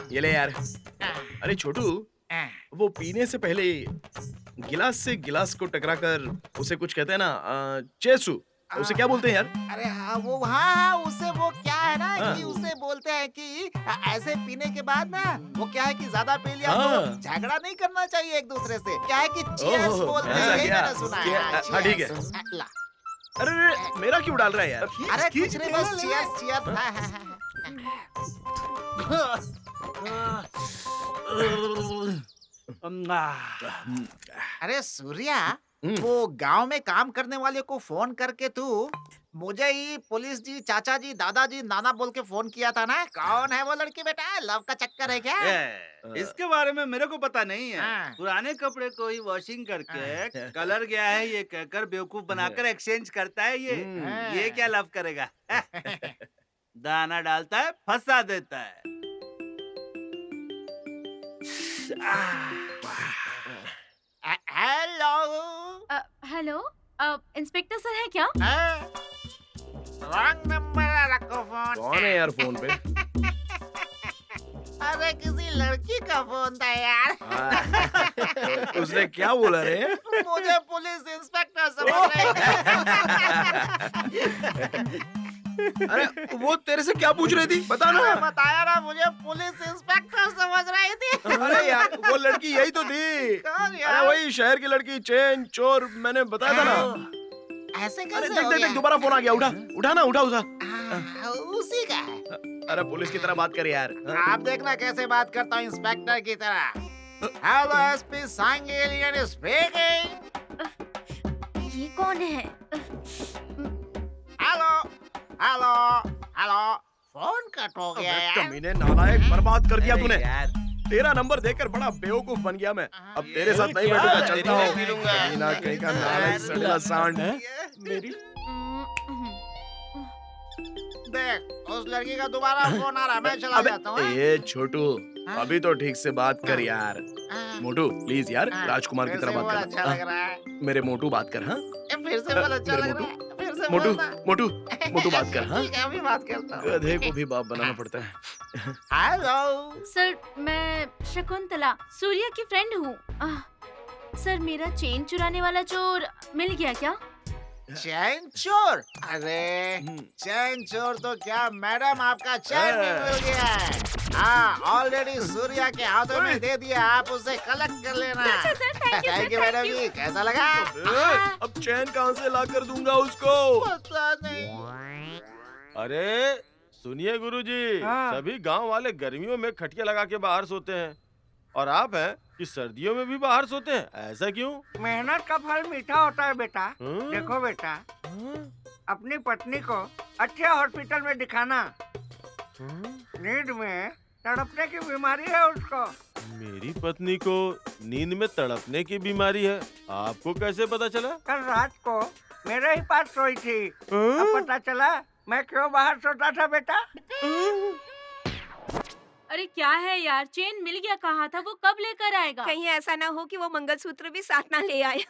ये ले यार। अरे छोटू, वो पीने से पहले गिलास से गिलास को टकराकर उसे कुछ कहते हैं ना, चेसू, उसे क्या बोलते हैं यार? अरे हाँ, वो हाँ, उसे वो क्या है ना हाँ। कि उसे बोलते हैं कि ऐसे पीने के बाद ना वो क्या है कि ज्यादा पी लिया तो हाँ। झगड़ा नहीं करना चाहिए एक दूसरे से। क्या है कि चीयर्स ओह, बोलते ऐसा हैं, ये क्या? मैंने सुना है। हाँ, ठीक है। cheers। ला। अरे मेरा क्यों डाल रहा है यार? अरे कुछ नहीं, बस चीयर्स चीयर्स। हाँ, हाँ, हाँ। अरे सूर्या, वो गांव में काम करने वाले को फोन करके तू मुझे ही पुलिस जी, चाचा जी, दादाजी, नाना बोल के फोन किया था ना। कौन है वो लड़की बेटा? लव का चक्कर है क्या? इसके बारे में मेरे को पता नहीं है। हाँ। पुराने कपड़े को ही वॉशिंग करके कलर गया है ये कहकर बेवकूफ बनाकर एक्सचेंज करता है ये क्या लव करेगा? दाना डालता है, फंसा देता है। हेलो। हेलो, इंस्पेक्टर सर है क्या? रॉन्ग नंबर रखो फोन। कौन है यार फोन पे? अरे किसी लड़की का फोन था यार। उसने क्या बोला रे? मुझे पुलिस इंस्पेक्टर समझ रहे थे। अरे वो तेरे से क्या पूछ रही थी? बता ना। बताया ना, मुझे पुलिस इंस्पेक्टर समझ रही थी। अरे यार वो लड़की यही तो थी। कौन यार? अरे वही शहर की लड़की, चेन चोर, मैंने बताया था ना। ऐसे अरे कैसे देख हो देख गया? देख, दोबारा फोन आ गया। उठा उठा ना, उठा उठा। उसी का है। अरे पुलिस की तरह बात कर यार। आप देखना कैसे बात करता हूँ इंस्पेक्टर की तरह। Hello SP Sangeliyan speaking. ये कौन है? Hello hello hello. Phone cut हो गया यार। कमीने, नालायक, बर्बाद कर दिया अरे तूने। यार, तेरा नंबर देकर बड़ा बेवकूफ बन गया मैं। अब तेरे साथ नहीं क्या? बैठूंगा, चलता मैं हूँ। पी लूंगा। कमीना कहीं का नालायक सड़ेला सांड। मेरी देख, उस लड़की का दोबारा फोन आ रहा है, मैं चला जाता हूँ। ए छोटू, अभी तो ठीक से बात कर यार। हाँ। मोटू प्लीज यार, हाँ, राजकुमार की फिर तरह से बात बोल, कर। अच्छा लग रहा है। मेरे मोटू बात कर। हाँ फिर से बोल, अच्छा मेरे लग रहा है। फिर से मोटू बोलना। मोटू मोटू बात कर। हाँ ठीक है, अभी बात करता हूँ। गधे को भी बाप बनाना पड़ता है। हेलो। सर मैं शकुंतला सूर्या की फ्रेंड हूँ। सर मेरा चेन चुराने वाला चोर मिल गया क्या? चैन चोर? अरे चैन चोर तो क्या मैडम, आपका चैन भी मिल गया है। हाँ, ऑलरेडी सूर्या के हाथों में दे दिया, आप उसे कलेक्ट कर लेना। थैंक यू मैडम जी, कैसा लगा? अब चैन कहाँ से ला कर दूंगा उसको? पता नहीं। अरे सुनिए गुरुजी, हाँ। सभी गांव वाले गर्मियों में खटिया लगा के बाहर सोते हैं और आप हैं कि सर्दियों में भी बाहर सोते हैं, ऐसा क्यों? मेहनत का फल मीठा होता है बेटा। हाँ? देखो बेटा, अपनी पत्नी को अच्छे हॉस्पिटल में दिखाना। नींद में तड़पने की बीमारी है उसको। मेरी पत्नी को नींद में तड़पने की बीमारी है, आपको कैसे पता चला? कल रात को मेरे ही पास सोई थी। अब पता चला मैं क्यों बाहर सोता था बेटा। अरे क्या है यार, चेन मिल गया कहा था, वो कब लेकर आएगा? कहीं ऐसा ना हो कि वो मंगलसूत्र भी साथ ना ले आए।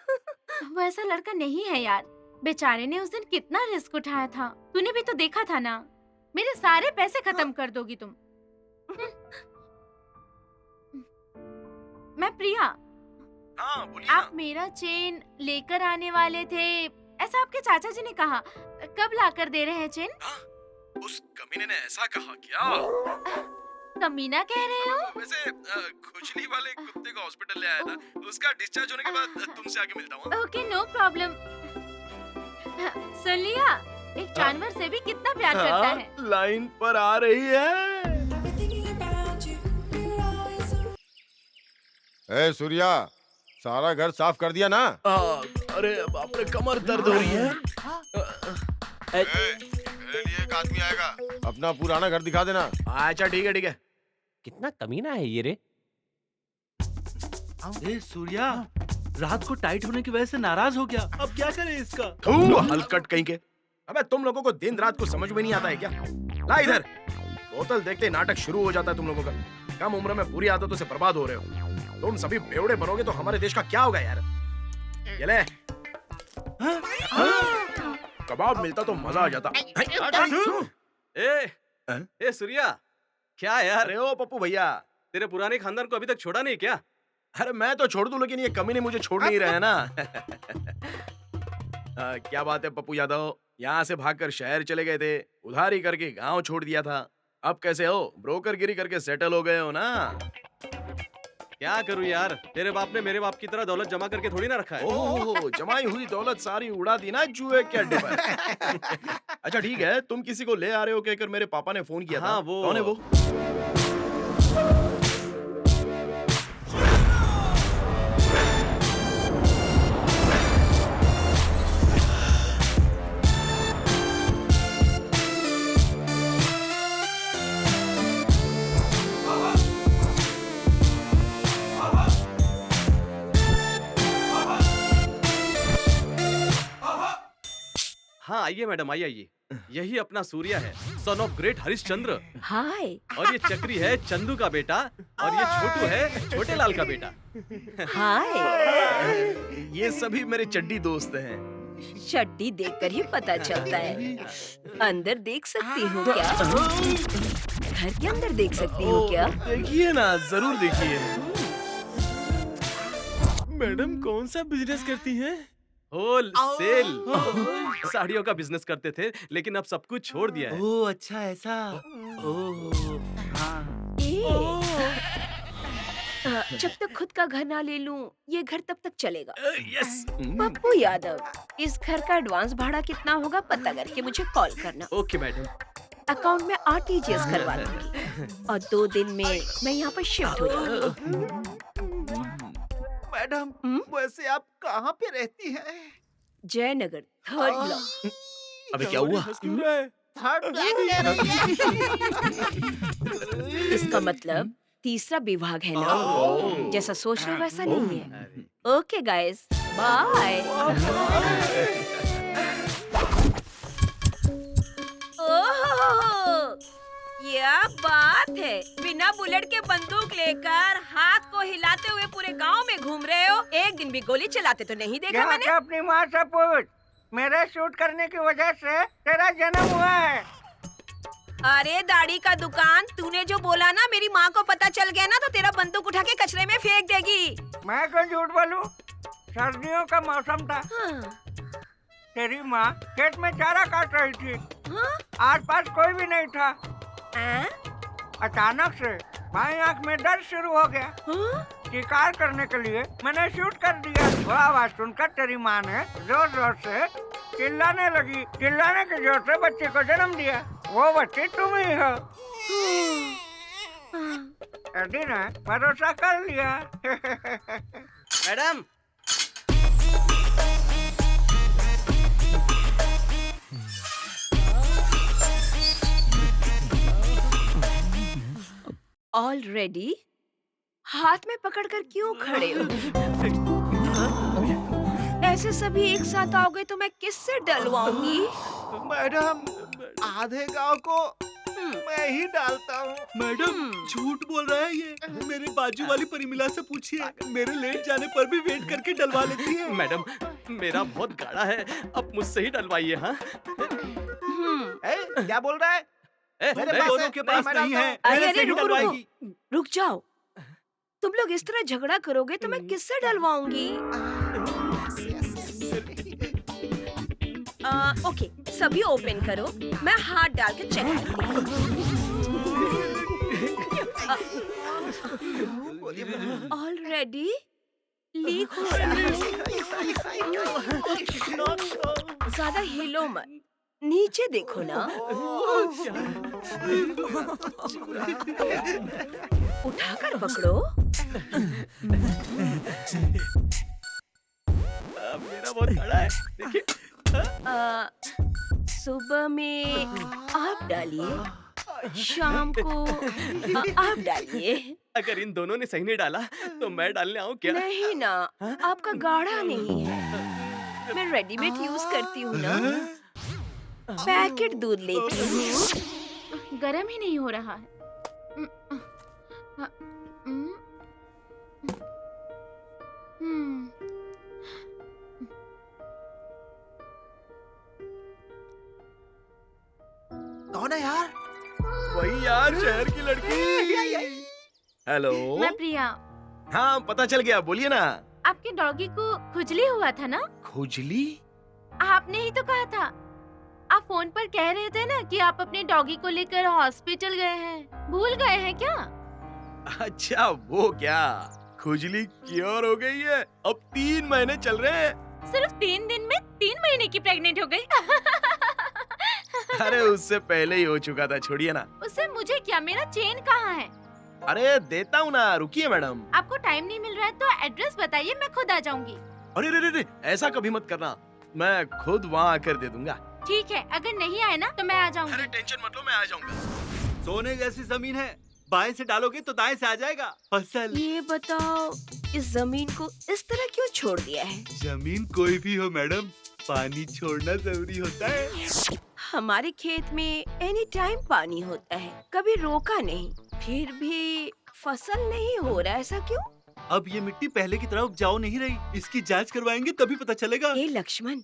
वो ऐसा लड़का नहीं है यार। बेचारे ने उस दिन कितना रिस्क उठाया था, तूने भी तो देखा था ना। मेरे सारे पैसे खत्म कर दोगी तुम। मैं प्रिया। हाँ बोलिए आप मेरा चेन लेकर आने वाले थे, ऐसा आपके चाचा जी ने कहा। कब लाकर दे रहे हैं चेन? उस कमीने ने ऐसा कहा क्या? कमीना कह रहे हो? वैसे खुजली वाले कुत्ते को हॉस्पिटल ले आया था, उसका डिस्चार्ज होने के बाद तुमसे आके मिलता हूँ। Okay no problem. सुन लिया, एक जानवर से भी कितना प्यार करता है। लाइन पर आ रही है। ए सूर्या, सारा घर साफ कर दिया ना? अरे बाप रे, कमर दर्द हो रही है। मेरे लिए एक आदमी आएगा, अपना पुराना घर दिखा देना। अच्छा ठीक है ठीक है। कितना कमीना है ये रे। ए सूर्या, रात को टाइट होने की वजह से नाराज हो गया, अब क्या करें इसका? हलकट कहीं के। अबे तुम लोगों को दिन रात को समझ में नहीं आता है क्या? ला इधर। बोतल देखते ही नाटक शुरू हो जाता है तुम लोगों का। कम उम्र में बुरी आदतों से बर्बाद हो रहे हो। तुम सभी बेवड़े बनोगे तो हमारे देश का क्या होगा यार? ये ले। कबाब मिलता तो मजा आ जाता। ए सूर्या, क्या यार? अरे ओ पप्पू भैया, तेरे पुराने खानदान को अभी तक छोड़ा नहीं क्या? अरे मैं तो छोड़ दूं, लेकिन ये कमीने मुझे छोड़ नहीं रहे हैं ना। क्या बात है पप्पू यादव, यहाँ से भागकर शहर चले गए थे, उधारी करके गांव छोड़ दिया था। अब कैसे हो? ब्रोकरगिरी करके सेटल हो गए हो ना? क्या करूं यार, तेरे बाप ने मेरे बाप की तरह दौलत जमा करके थोड़ी ना रखा है। ओह, जमाई हुई दौलत सारी उड़ा दी ना जुए के अड्डे पर। अच्छा ठीक है, तुम किसी को ले आ रहे हो कहकर मेरे पापा ने फोन किया था। हाँ, वो कौन है वो? हाँ आइए मैडम, आइए। यही अपना सूर्या है, सन ऑफ ग्रेट हरिश्चंद्र। हाय। और ये चक्री है चंदू का बेटा, और ये छोटू है छोटे लाल का बेटा। हाय। ये सभी मेरे चड्डी दोस्त हैं। चड्डी देखकर ही पता चलता है। अंदर देख सकती हूँ क्या? घर के अंदर देख सकती हूँ क्या? देखिए ना, जरूर देखिए। मैडम कौन सा बिजनेस करती हैं? होल सेल साड़ियों का बिजनेस करते थे, लेकिन अब सब कुछ छोड़ दिया है। ओह अच्छा ऐसा। ओह हाँ। जब तक खुद का घर ना ले लूं, ये घर तब तक चलेगा। यस। पप्पू यादव, इस घर का एडवांस भाड़ा कितना होगा पता करके मुझे कॉल करना। Okay madam. अकाउंट में आरटीजीएस करवा दूंगी और 2 दिन में मैं यहाँ पर शिफ्ट हो जाऊंगी। मैडम, वैसे आप कहाँ पे रहती हैं? Jaynagar 3rd block. अबे क्या हुआ? 3rd block. इसका मतलब 3रा विभाग है ना? जैसा सोच रहे वैसा नहीं है। Okay guys, bye. ओह, क्या बात है, बिना बुलेट के बंदूक लेकर हाथ को हिलाते हुए पूरे गांव में घूम रहे हो। एक दिन भी गोली चलाते तो नहीं देखा मैंने। अपनी माँ से पूछ, मेरे शूट करने की वजह से तेरा जन्म हुआ है। अरे दाढ़ी का दुकान, तूने जो बोला ना मेरी माँ को पता चल गया ना तो तेरा बंदूक उठा के कचरे में फेंक देगी। मैं क्यों झूठ बोलूं? सर्दियों का मौसम था। तेरी माँ खेत में चारा काट रही थी। आसपास कोई भी नहीं था। अचानक से बाईं आंख में दर्द शुरू हो गया। शिकार करने के लिए मैंने शूट कर दिया। वो आवाज सुनकर तेरी माँ ने जोर जोर से चिल्लाने लगी। चिल्लाने के जोर से बच्चे को जन्म दिया। वो बच्चे तुम ही हो। एडी ने भरोसा कर लिया। मैडम, ऑलरेडी हाथ में पकड़कर क्यों खड़े हो? ऐसे सभी एक साथ आओगे तो मैं किससे डलवाऊंगी? मैडम, आधे गांव को मैं ही डालता हूँ। मैडम झूठ बोल रहा है ये। मेरे बाजू वाली परिमिला से पूछिए, मेरे लेट जाने पर भी वेट करके डलवा लेती है। मैडम, मेरा बहुत गाढ़ा है, अब मुझसे ही डलवाइए। हाँ क्या बोल रहा है? मेरे दोनों के पास नहीं है। अरे रुक जाओ। तुम लोग इस तरह झगड़ा करोगे तो मैं किससे डलवाऊंगी? ओके, सभी ओपन करो, मैं हाथ डाल के चेक करती हूँ। ऑलरेडी लीक हो रहा है। ज्यादा हिलो मत, नीचे देखो ना। उठाकर पकड़ो। मेरा बहुत गाढ़ा है, देखिए। सुबह में आप डालिए, शाम को आप डालिए। अगर इन दोनों ने सही नहीं डाला तो मैं डालने आऊँ क्या? नहीं ना, आपका गाढ़ा नहीं है। मैं रेडीमेड यूज करती हूँ ना, पैकेट दूध लेती हूँ। गरम ही नहीं हो रहा है। कौन है यार? वही यार, शहर की लड़की। हेलो। मैं प्रिया। हाँ, पता चल गया, बोलिए ना। आपके डॉगी को खुजली हुआ था ना? खुजली? आपने ही तो कहा था। आप फोन पर कह रहे थे ना कि आप अपने डॉगी को लेकर हॉस्पिटल गए हैं। भूल गए हैं क्या? अच्छा, वो क्या खुजली क्योर हो गई है? अब 3 महीने चल रहे हैं। सिर्फ 3 दिन में 3 महीने की प्रेग्नेंट हो गई। अरे उससे पहले ही हो चुका था, छोड़िए ना। उससे मुझे क्या, मेरा चेन कहाँ है? अरे देता हूँ ना, रुकिए मैडम। आपको टाइम नहीं मिल रहा है तो एड्रेस बताइए, मैं खुद आ जाऊंगी। अरे रे रे रे, ऐसा कभी मत करना, मैं खुद वहाँ आकर दे दूंगा। ठीक है, अगर नहीं आए ना तो मैं आ जाऊंगी। अरे टेंशन मत लो, मैं आ जाऊंगा। सोने जैसी जमीन है, बाएं से डालोगे तो दाएं से आ जाएगा फसल। ये बताओ, इस जमीन को इस तरह क्यों छोड़ दिया है? जमीन कोई भी हो मैडम, पानी छोड़ना जरूरी होता है। हमारे खेत में एनी टाइम पानी होता है, कभी रोका नहीं, फिर भी फसल नहीं हो रहा, ऐसा क्यों? अब ये मिट्टी पहले की तरह उपजाऊ नहीं रही, इसकी जांच करवाएंगे तभी पता चलेगा। ए लक्ष्मण,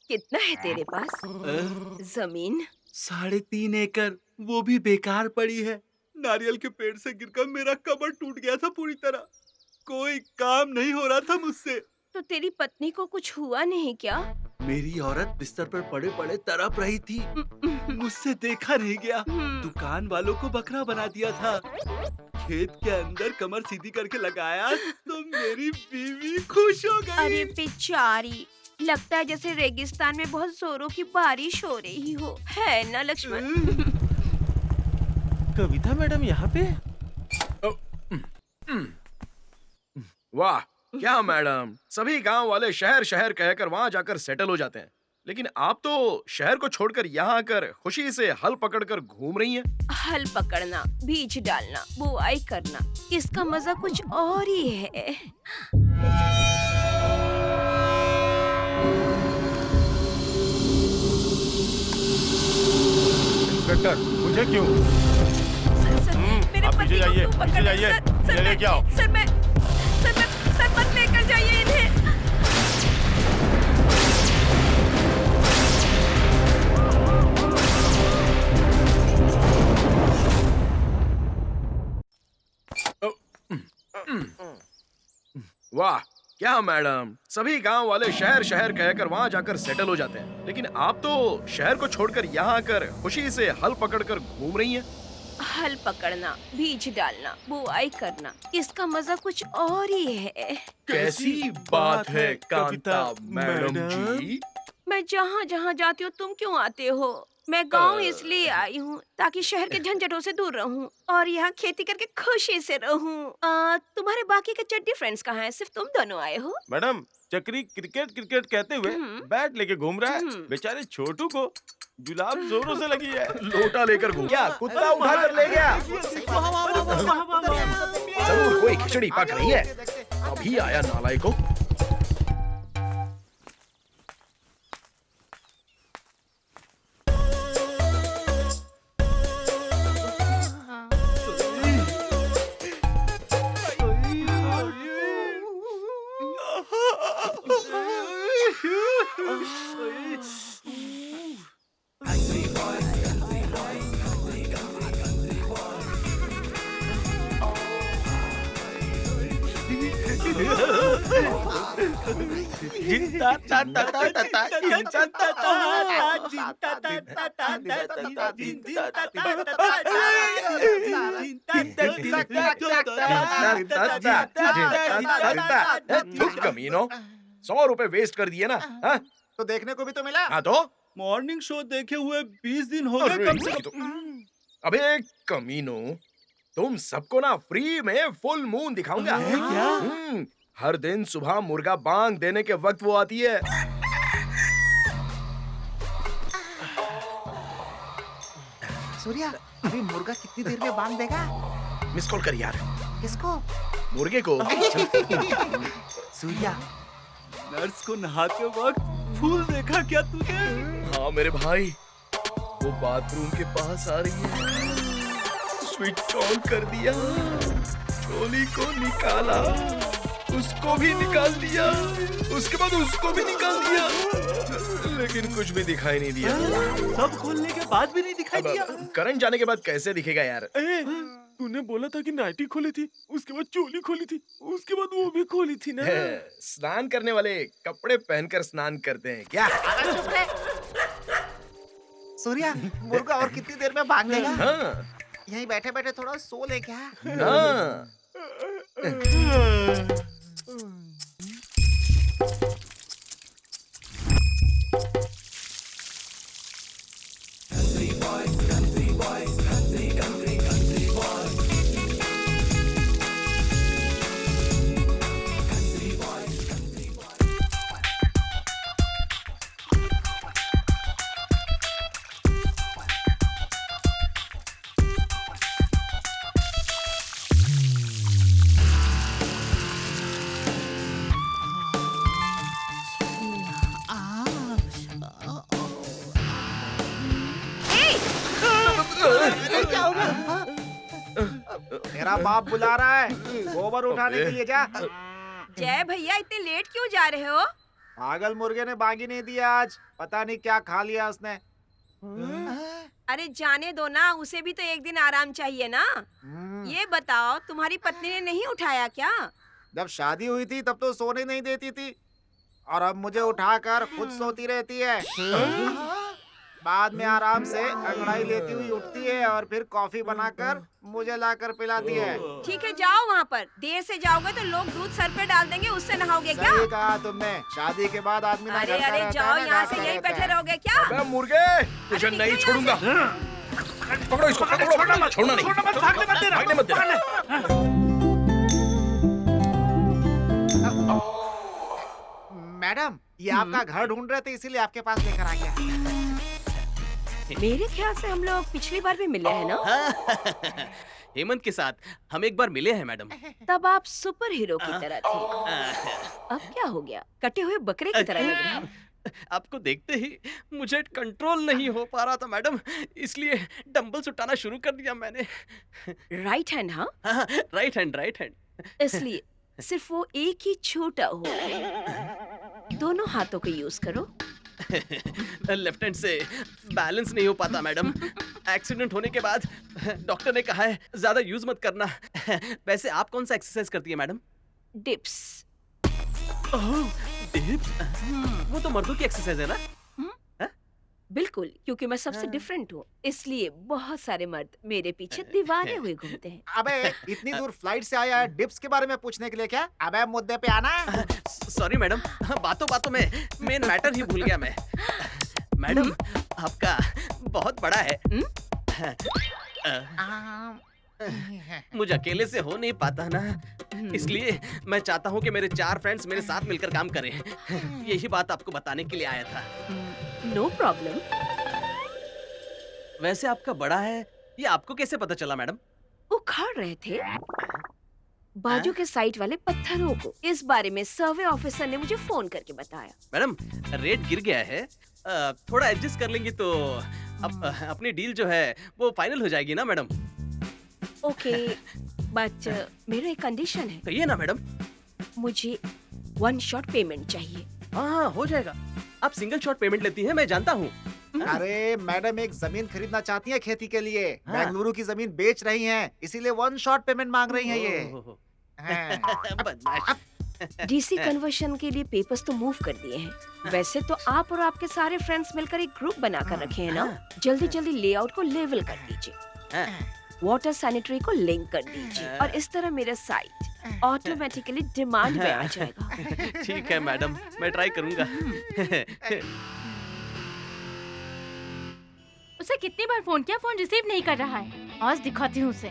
कितना है तेरे पास जमीन? 3.5 एकड़, वो भी बेकार पड़ी है। नारियल के पेड़ से गिरकर मेरा कमर टूट गया था पूरी तरह, कोई काम नहीं हो रहा था मुझसे। तो तेरी पत्नी को कुछ हुआ नहीं क्या? मेरी औरत बिस्तर पर पड़े पड़े तड़प रही थी, मुझसे देखा नहीं गया। दुकान वालों को बकरा बना दिया था, खेत के अंदर कमर सीधी करके लगाया तो मेरी बीवी खुश हो गई। अरे बेचारी, लगता है जैसे रेगिस्तान में बहुत जोरों की बारिश हो रही हो, है ना लक्ष्मण? कविता मैडम यहाँ पे? वाह, क्या मैडम, सभी गांव वाले शहर शहर कहकर वहाँ जाकर सेटल हो जाते हैं, लेकिन आप तो शहर को छोड़कर यहाँ आकर खुशी से हल पकड़कर घूम रही हैं। हल पकड़ना, बीज डालना, बुआई करना, इसका मजा कुछ और ही है। इंस्पेक्टर, मुझे क्यों? मेरे आप पति पीछे को जाइए, क्यों पीछे पकड़- जाइए, सर, ये लेके आओ। सर मत लेकर जाइए इन्हें। वाह क्या मैडम, सभी गांव वाले शहर शहर कहकर वहाँ जाकर सेटल हो जाते हैं, लेकिन आप तो शहर को छोड़कर यहाँ आकर खुशी से हल पकड़कर घूम रही हैं। हल पकड़ना, बीज डालना, बुआई करना, इसका मजा कुछ और ही है। कैसी बात है कांता मैडम जी? मैं जहाँ जहाँ जाती हूँ तुम क्यों आते हो? मैं गांव इसलिए आई हूँ ताकि शहर के झंझटों से दूर रहूँ और यहाँ खेती करके खुशी से रहूँ। तुम्हारे बाकी के चड्डी फ्रेंड्स कहाँ हैं? सिर्फ तुम दोनों आए हो? मैडम चक्री क्रिकेट क्रिकेट कहते हुए बैट लेके घूम रहा है। बेचारे छोटू को जुलाब जोरों से लगी है। लोटा लेकर घूम गया, कुत्ता उठा कर ले गया। जरूर कोई खिचड़ी पक रही है। अभी आया नालायकों। कमीनो, 100 रुपए वेस्ट कर दिए ना? हाँ? तो देखने को भी तो मिला। हाँ तो मॉर्निंग शो देखे हुए 20 दिन हो गए कम से कम। अबे कमीनो, तुम सबको ना फ्री में फुल मून दिखाऊंगा। क्या? हर दिन सुबह मुर्गा बांग देने के वक्त वो आती है। सूर्या, अभी मुर्गा कितनी देर में बांध देगा? मिस कॉल कर यार। किसको? मुर्गे को। सूर्या, नर्स को नहाते वक्त फूल देखा क्या तूने? हाँ मेरे भाई, वो बाथरूम के पास आ रही है। स्विच ऑन कर दिया, चोली को निकाला, उसको भी निकाल दिया, उसके बाद उसको भी निकाल दिया, लेकिन कुछ भी दिखाई नहीं दिया। सब खोलने के बाद भी नहीं दिखाई दिया? करंट जाने के बाद कैसे दिखेगा यार? तूने बोला था कि नाइटी खोली थी, उसके बाद चोली खोली थी, उसके बाद वो भी खोली थी ना। स्नान करने वाले कपड़े पहनकर स्नान करते हैं क्या? सूर्या, मुर्गा और कितनी देर में बांध देगा? हाँ। यहीं बैठे बैठे थोड़ा सो ले क्या? हाँ। मेरा बाप बुला रहा है, गोबर उठाने के लिए जा। जय भैया, इतने लेट क्यों जा रहे हो? पागल मुर्गे ने बागी नहीं दिया आज, पता नहीं क्या खा लिया उसने। अरे जाने दो ना, उसे भी तो एक दिन आराम चाहिए ना। ये बताओ, तुम्हारी पत्नी ने नहीं उठाया क्या? जब शादी हुई थी तब तो सोने नहीं देती थी, और अब मुझे उठाकर खुद सोती रहती है। बाद में आराम से अंगड़ाई लेती हुई उठती है और फिर कॉफी बनाकर मुझे लाकर पिलाती है। ठीक है, जाओ वहाँ पर। देर से जाओगे तो लोग दूध सर पे डाल देंगे, उससे नहाओगे क्या? सही कहा तुमने, शादी के बाद आदमी ना अरे घर का अरे रहता जाओ है, ना यहाँ घर से, का यहीं रहता बैठे है। रहोगे क्या? अबे मुर्गे, तुझे नहीं छोड़ूंगा। पकड़ो इसको, पकड़ो, छोड़ना नहीं। भागने मत देना। मैडम, ये आपका घर ढूंढ रहे थे, इसीलिए आपके पास लेकर आ गया। मेरे ख्याल से हम लोग पिछली बार भी मिले हैं ना? हेमंत के साथ हम एक बार मिले हैं मैडम। तब आप सुपर हीरो की तरह थे। अब क्या हो गया? कटे हुए बकरे की तरह लग रहे हैं। आपको देखते ही मुझे कंट्रोल नहीं हो पा रहा था मैडम, इसलिए डंबल्स उठाना शुरू कर दिया मैंने। Right hand? हाँ, राइट हैंड। इसलिए सिर्फ वो एक ही छोटा हो, दोनों हाथों को यूज करो। लेफ्ट हैंड से बैलेंस नहीं हो पाता मैडम। एक्सीडेंट होने के बाद डॉक्टर ने कहा है ज्यादा यूज मत करना। वैसे आप कौन सा एक्सरसाइज करती है मैडम? डिप्स। वो तो मर्दों की एक्सरसाइज है ना? बिल्कुल, क्योंकि मैं सबसे डिफरेंट हूँ, इसलिए बहुत सारे मर्द मेरे पीछे दीवाने हुए घूमते हैं। अबे इतनी दूर फ्लाइट से आया है डिप्स के बारे में पूछने के लिए क्या? अबे मुद्दे पे आना। सॉरी मैडम, बातों बातों में मेन मैटर ही भूल गया मैं। मैडम आपका बहुत बड़ा है। मुझे अकेले से हो नहीं पाता ना, इसलिए मैं चाहता हूँ कि मेरे 4 फ्रेंड्स मेरे साथ मिलकर काम करें। यही बात आपको बताने के लिए आया था। No problem. वैसे आपका बड़ा है, ये आपको कैसे पता चला मैडम? उखाड़ रहे थे बाजू के साइड वाले पत्थरों को। इस बारे में सर्वे ऑफिसर ने मुझे फोन करके बताया। मैडम रेट गिर गया है, थोड़ा एडजस्ट कर लेंगी तो अपनी डील जो है वो फाइनल हो जाएगी ना मैडम? ओके, बट मेरा एक कंडीशन है। कहिए ना मैडम। मुझे 1 शॉट पेमेंट चाहिए। हाँ हो जाएगा। आप सिंगल शॉट पेमेंट लेती हैं, मैं जानता हूँ। अरे मैडम एक जमीन खरीदना चाहती हैं खेती के लिए। हाँ। बेंगलुरु की जमीन बेच रही हैं, इसीलिए 1 शॉट पेमेंट मांग रही हैं ये। बदमाश। डीसी कन्वर्शन के लिए पेपर्स तो मूव कर दिए हैं। वैसे तो आप और आपके सारे फ्रेंड्स मिलकर एक ग्रुप बनाकर रखे हैं ना। जल्दी जल्दी लेआउट को लेवल कर दीजिए, वाटर सैनिटरी को लिंक कर दीजिए, और इस तरह मेरा साइट ऑटोमेटिकली डिमांड में आ जाएगा। ठीक है मैडम, मैं ट्राई करूंगा। उसे कितनी बार फोन किया, फोन रिसीव नहीं कर रहा है। आज दिखाती हूँ उसे।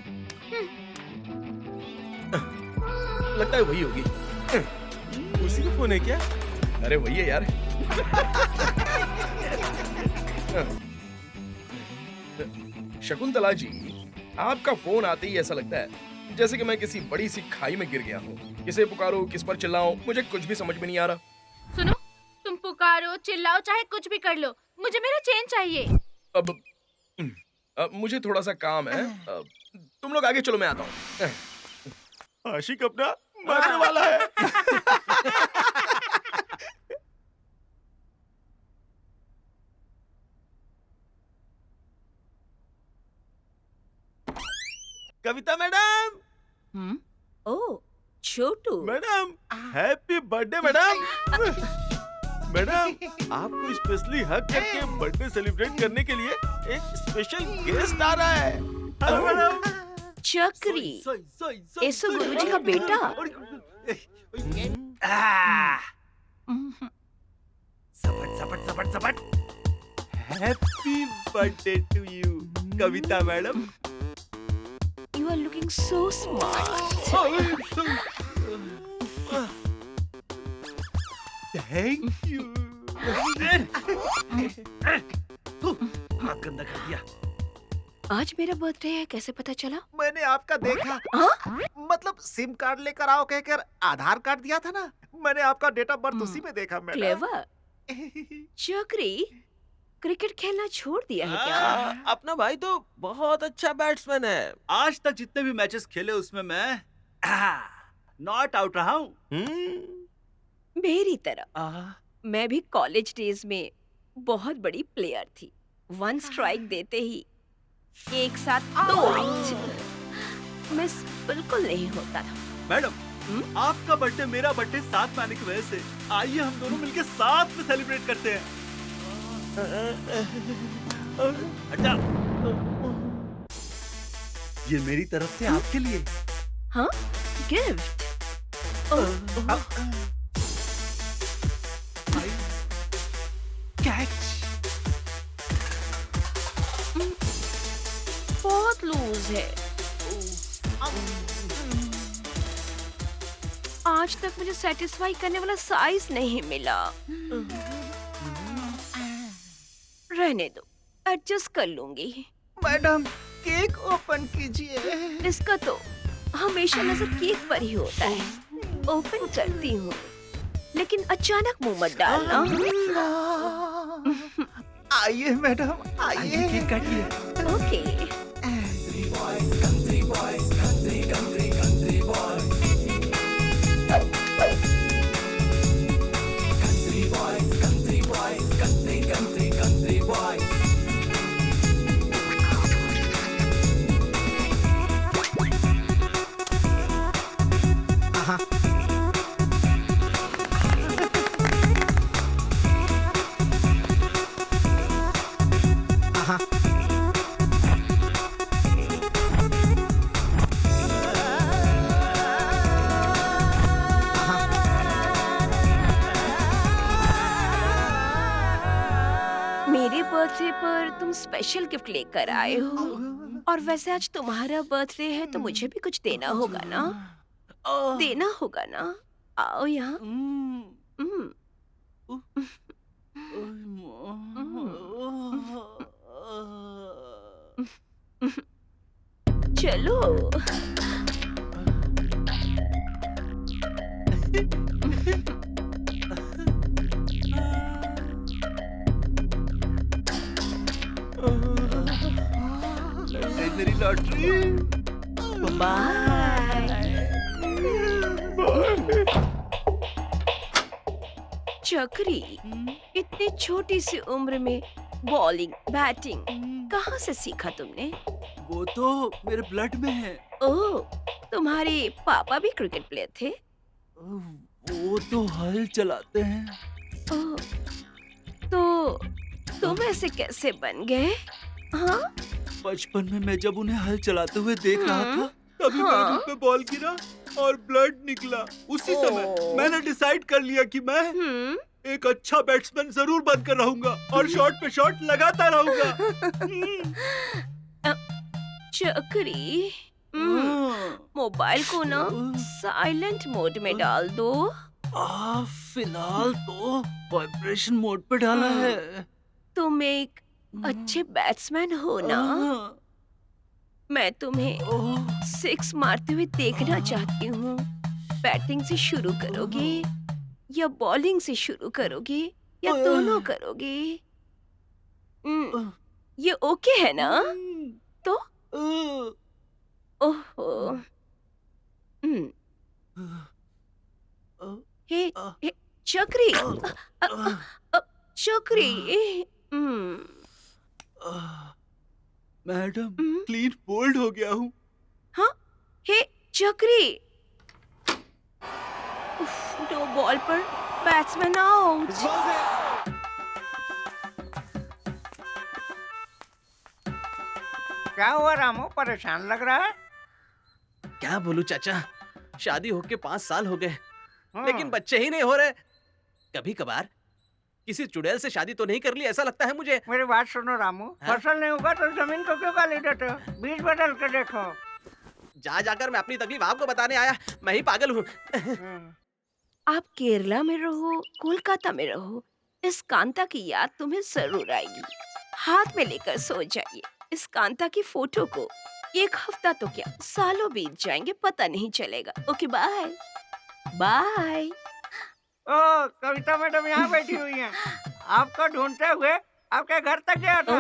लगता है वही होगी। उसी का फोन है क्या? अरे वही है यार। शकुंतला जी, आपका फोन आते ही ऐसा लगता है जैसे कि मैं किसी बड़ी सी खाई में गिर गया हूँ। किसे पुकारो, किस पर चिल्लाऊं, मुझे कुछ भी समझ में नहीं आ रहा। सुनो, तुम पुकारो चिल्लाओ चाहे कुछ भी कर लो, मुझे मेरा चेन चाहिए। अब मुझे थोड़ा सा काम है। तुम लोग आगे चलो, मैं आता हूँ। आशिक अपना मरने वाला है। कविता मैडम। ओह Chhotu madam, happy birthday madam. Madam, आपको स्पेशली हक करके बर्थडे सेलिब्रेट करने के लिए एक स्पेशल गेस्ट आ रहा है। Hello madam. चक्री, ऐसो गुरुजी का बेटा। सपट सपट सपट सपट। Happy birthday to you Kavita madam. You are looking so smart. Thank you. हाथ गंदा कर दिया। आज मेरा बर्थडे है, कैसे पता चला? मैंने आपका देखा। मतलब सिम कार्ड लेकर आओ कहकर आधार कार्ड दिया था ना, मैंने आपका डेट ऑफ बर्थ उसी में देखा। Madam clever. चक्री, क्रिकेट खेलना छोड़ दिया है क्या? अपना भाई तो बहुत अच्छा बैट्समैन है। आज तक जितने भी मैचेस खेले उसमें मैं नॉट आउट रहा हूँ। मेरी तरह मैं भी कॉलेज डेज में बहुत बड़ी प्लेयर थी। 1 स्ट्राइक देते ही एक साथ 2 आउट। मिस बिल्कुल नहीं होता था। मैडम, आपका बर्थडे मेरा बर्थडे साथ में आने की वजह से आइए हम दोनों मिलकर साथ में सेलिब्रेट करते हैं। अच्छा, ये मेरी तरफ से आपके लिए। हाँ, गिफ्ट। कैच। बहुत लूज है। आज तक मुझे सेटिस्फाई करने वाला साइज नहीं मिला। रहने दो, एडजस्ट कर लूंगी। मैडम केक ओपन कीजिए। इसका तो हमेशा नजर केक पर ही होता है। ओपन करती हूँ, लेकिन अचानक मुंह मत डालना। आइए मैडम, आइए। केक काटिए। ओके। बर्थडे पर तुम स्पेशल गिफ्ट लेकर आए हो, और वैसे आज तुम्हारा बर्थडे है तो मुझे भी कुछ देना होगा ना? देना होगा ना? आओ यहाँ। चलो। मेरी लॉटरी। बाय। चक्री, इतनी छोटी सी उम्र में बॉलिंग बैटिंग कहाँ से सीखा तुमने? वो तो मेरे ब्लड में है। ओह, तुम्हारे पापा भी क्रिकेट प्लेयर थे? वो तो हल चलाते हैं। ओह, तो तुम ऐसे कैसे बन गए? हाँ? बचपन में मैं जब उन्हें हल चलाते हुए देख रहा था, तभी हाँ? मेरे मुंह पे बॉल गिरा और ब्लड निकला। उसी समय मैंने डिसाइड कर लिया कि मैं एक अच्छा बैट्समैन जरूर बनकर रहूंगा और शॉट पे शॉट लगाता रहूंगा। चक्री, मोबाइल को ना साइलेंट मोड में डाल दो। फिलहाल तो वाइब्रेशन मोड पे डाला है। तुम एक अच्छे बैट्समैन हो ना? मैं तुम्हें सिक्स मारते हुए देखना चाहती हूँ। बैटिंग से शुरू करोगे या बॉलिंग से शुरू करोगे या दोनों करोगे? ये ओके है ना? तो ओहो, हे चक्री, चक्री, मैडम, क्लीन बोल्ड हो गया हूँ। हाँ, हे चक्री, दो बॉल पर बैट्समैन आउट। क्या हुआ रामू, परेशान लग रहा है? क्या बोलूं चाचा, शादी होके 5 साल हो गए, लेकिन बच्चे ही नहीं हो रहे। कभी कभार किसी चुड़ैल से शादी तो नहीं कर ली, ऐसा लगता है मुझे। मेरी बात सुनो रामू, फसल नहीं होगा तो जमीन को क्यों गाली देते हो? बीज बदल के देखो। जा जाकर मैं अपनी तकलीफ आपको बताने आया, मैं ही पागल हूँ। आप केरला में रहो, कोलकाता में रहो, इस कांता की याद तुम्हें जरूर आएगी। हाथ में लेकर सो जाइए इस कांता की फोटो को। 1 हफ्ता तो क्या, सालों बीत जाएंगे, पता नहीं चलेगा। Okay, bye bye. ओ, कविता मैडम यहाँ बैठी हुई हैं। आपको ढूंढते हुए आपके घर तक गया था।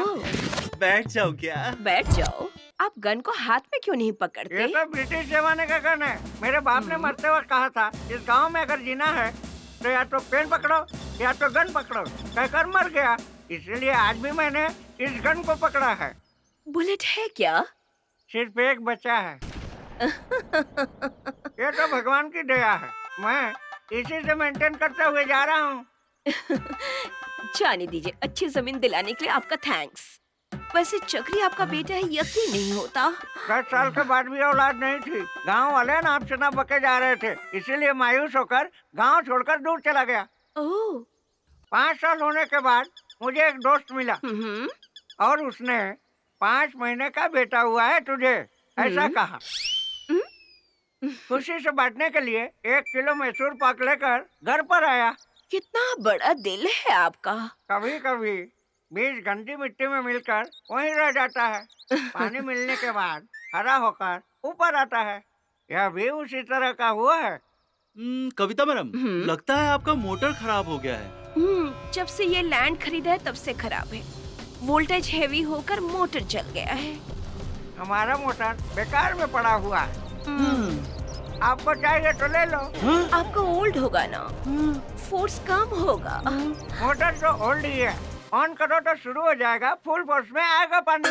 बैठ जाओ क्या? बैठ जाओ। आप गन को हाथ में क्यों नहीं पकड़ते? ये तो ब्रिटिश जमाने का गन है। मेरे बाप ने मरते वक्त कहा था, इस गांव में अगर जीना है तो या तो पेन पकड़ो या तो गन पकड़ो। कहकर मर गया, इसलिए आज भी मैंने इस गन को पकड़ा है। बुलेट है क्या? सिर्फ एक बचा है। ये तो भगवान की दया है, मैं इसी से मेंटेन करते हुए जा रहा हूँ। जाने दीजिए, अच्छी जमीन दिलाने के लिए आपका थैंक्स। वैसे चक्री आपका बेटा है, यकीन नहीं होता। 10 साल के बाद भी औलाद नहीं थी। गांव वाले नाप से ना बके जा रहे थे, इसीलिए मायूस होकर गांव छोड़कर दूर चला गया। ओह। 5 साल होने के बाद मुझे एक दोस्त मिला और उसने 5 महीने का बेटा हुआ है तुझे, ऐसा कहा। खुशी से बांटने के लिए 1 किलो मैसूर पाक लेकर घर पर आया। कितना बड़ा दिल है आपका। कभी कभी बीज गंदी मिट्टी में मिलकर वहीं रह जाता है, पानी मिलने के बाद हरा होकर ऊपर आता है। यह भी उसी तरह का हुआ है। कविता मैडम, लगता है आपका मोटर खराब हो गया है। जब से ये लैंड खरीदा है तब से खराब है। वोल्टेज हेवी होकर मोटर जल गया है। हमारा मोटर बेकार में पड़ा हुआ है। आपको चाहिए तो ले लो। आपका ओल्ड होगा ना, फोर्स कम होगा। मोटर तो ओल्ड ही है, ऑन करो तो शुरू हो जाएगा, फुल फोर्स में आएगा पानी।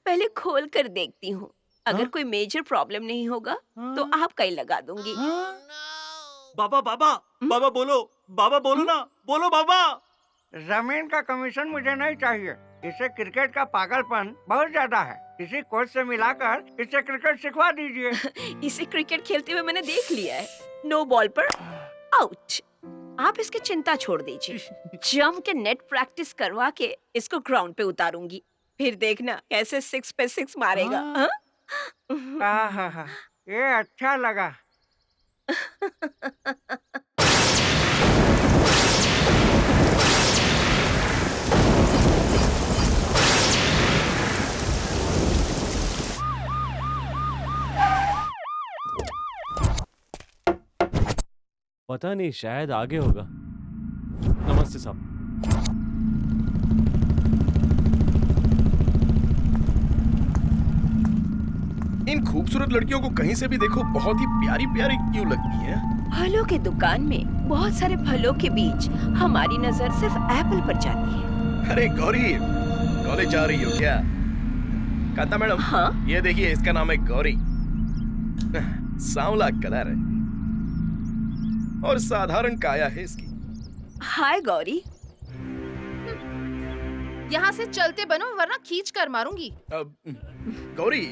पहले खोल कर देखती हूँ, अगर कोई मेजर प्रॉब्लम नहीं होगा तो आपका ही लगा दूंगी। बाबा बाबा बाबा बोलो, बाबा बोलो ना, बोलो बाबा। जमीन का कमीशन मुझे नहीं चाहिए, इसे क्रिकेट का पागलपन बहुत ज्यादा है। किसी कोच से मिलाकर इसे क्रिकेट सिखवा दीजिए। इसे क्रिकेट खेलते हुए मैंने देख लिया है। नो बॉल पर आउट। आप इसकी चिंता छोड़ दीजिए। जम के नेट प्रैक्टिस करवा के इसको ग्राउंड पे उतारूंगी, फिर देखना कैसे 6 पे 6 मारेगा। हाँ? आहा, ये अच्छा लगा। पता नहीं, शायद आगे होगा। नमस्ते साहब। इन खूबसूरत लड़कियों को कहीं से भी देखो बहुत ही प्यारी प्यारी क्यों लगती हैं? फलों की दुकान में बहुत सारे फलों के बीच हमारी नजर सिर्फ एप्पल पर जाती है। अरे गौरी, कॉलेज जा रही हो क्या? कांता मैडम, हाँ? ये देखिए, इसका नाम है गौरी। सांवला कलर है और साधारण काया है इसकी। हाय गौरी। यहाँ से चलते बनो वरना खींच कर मारूंगी। गौरी,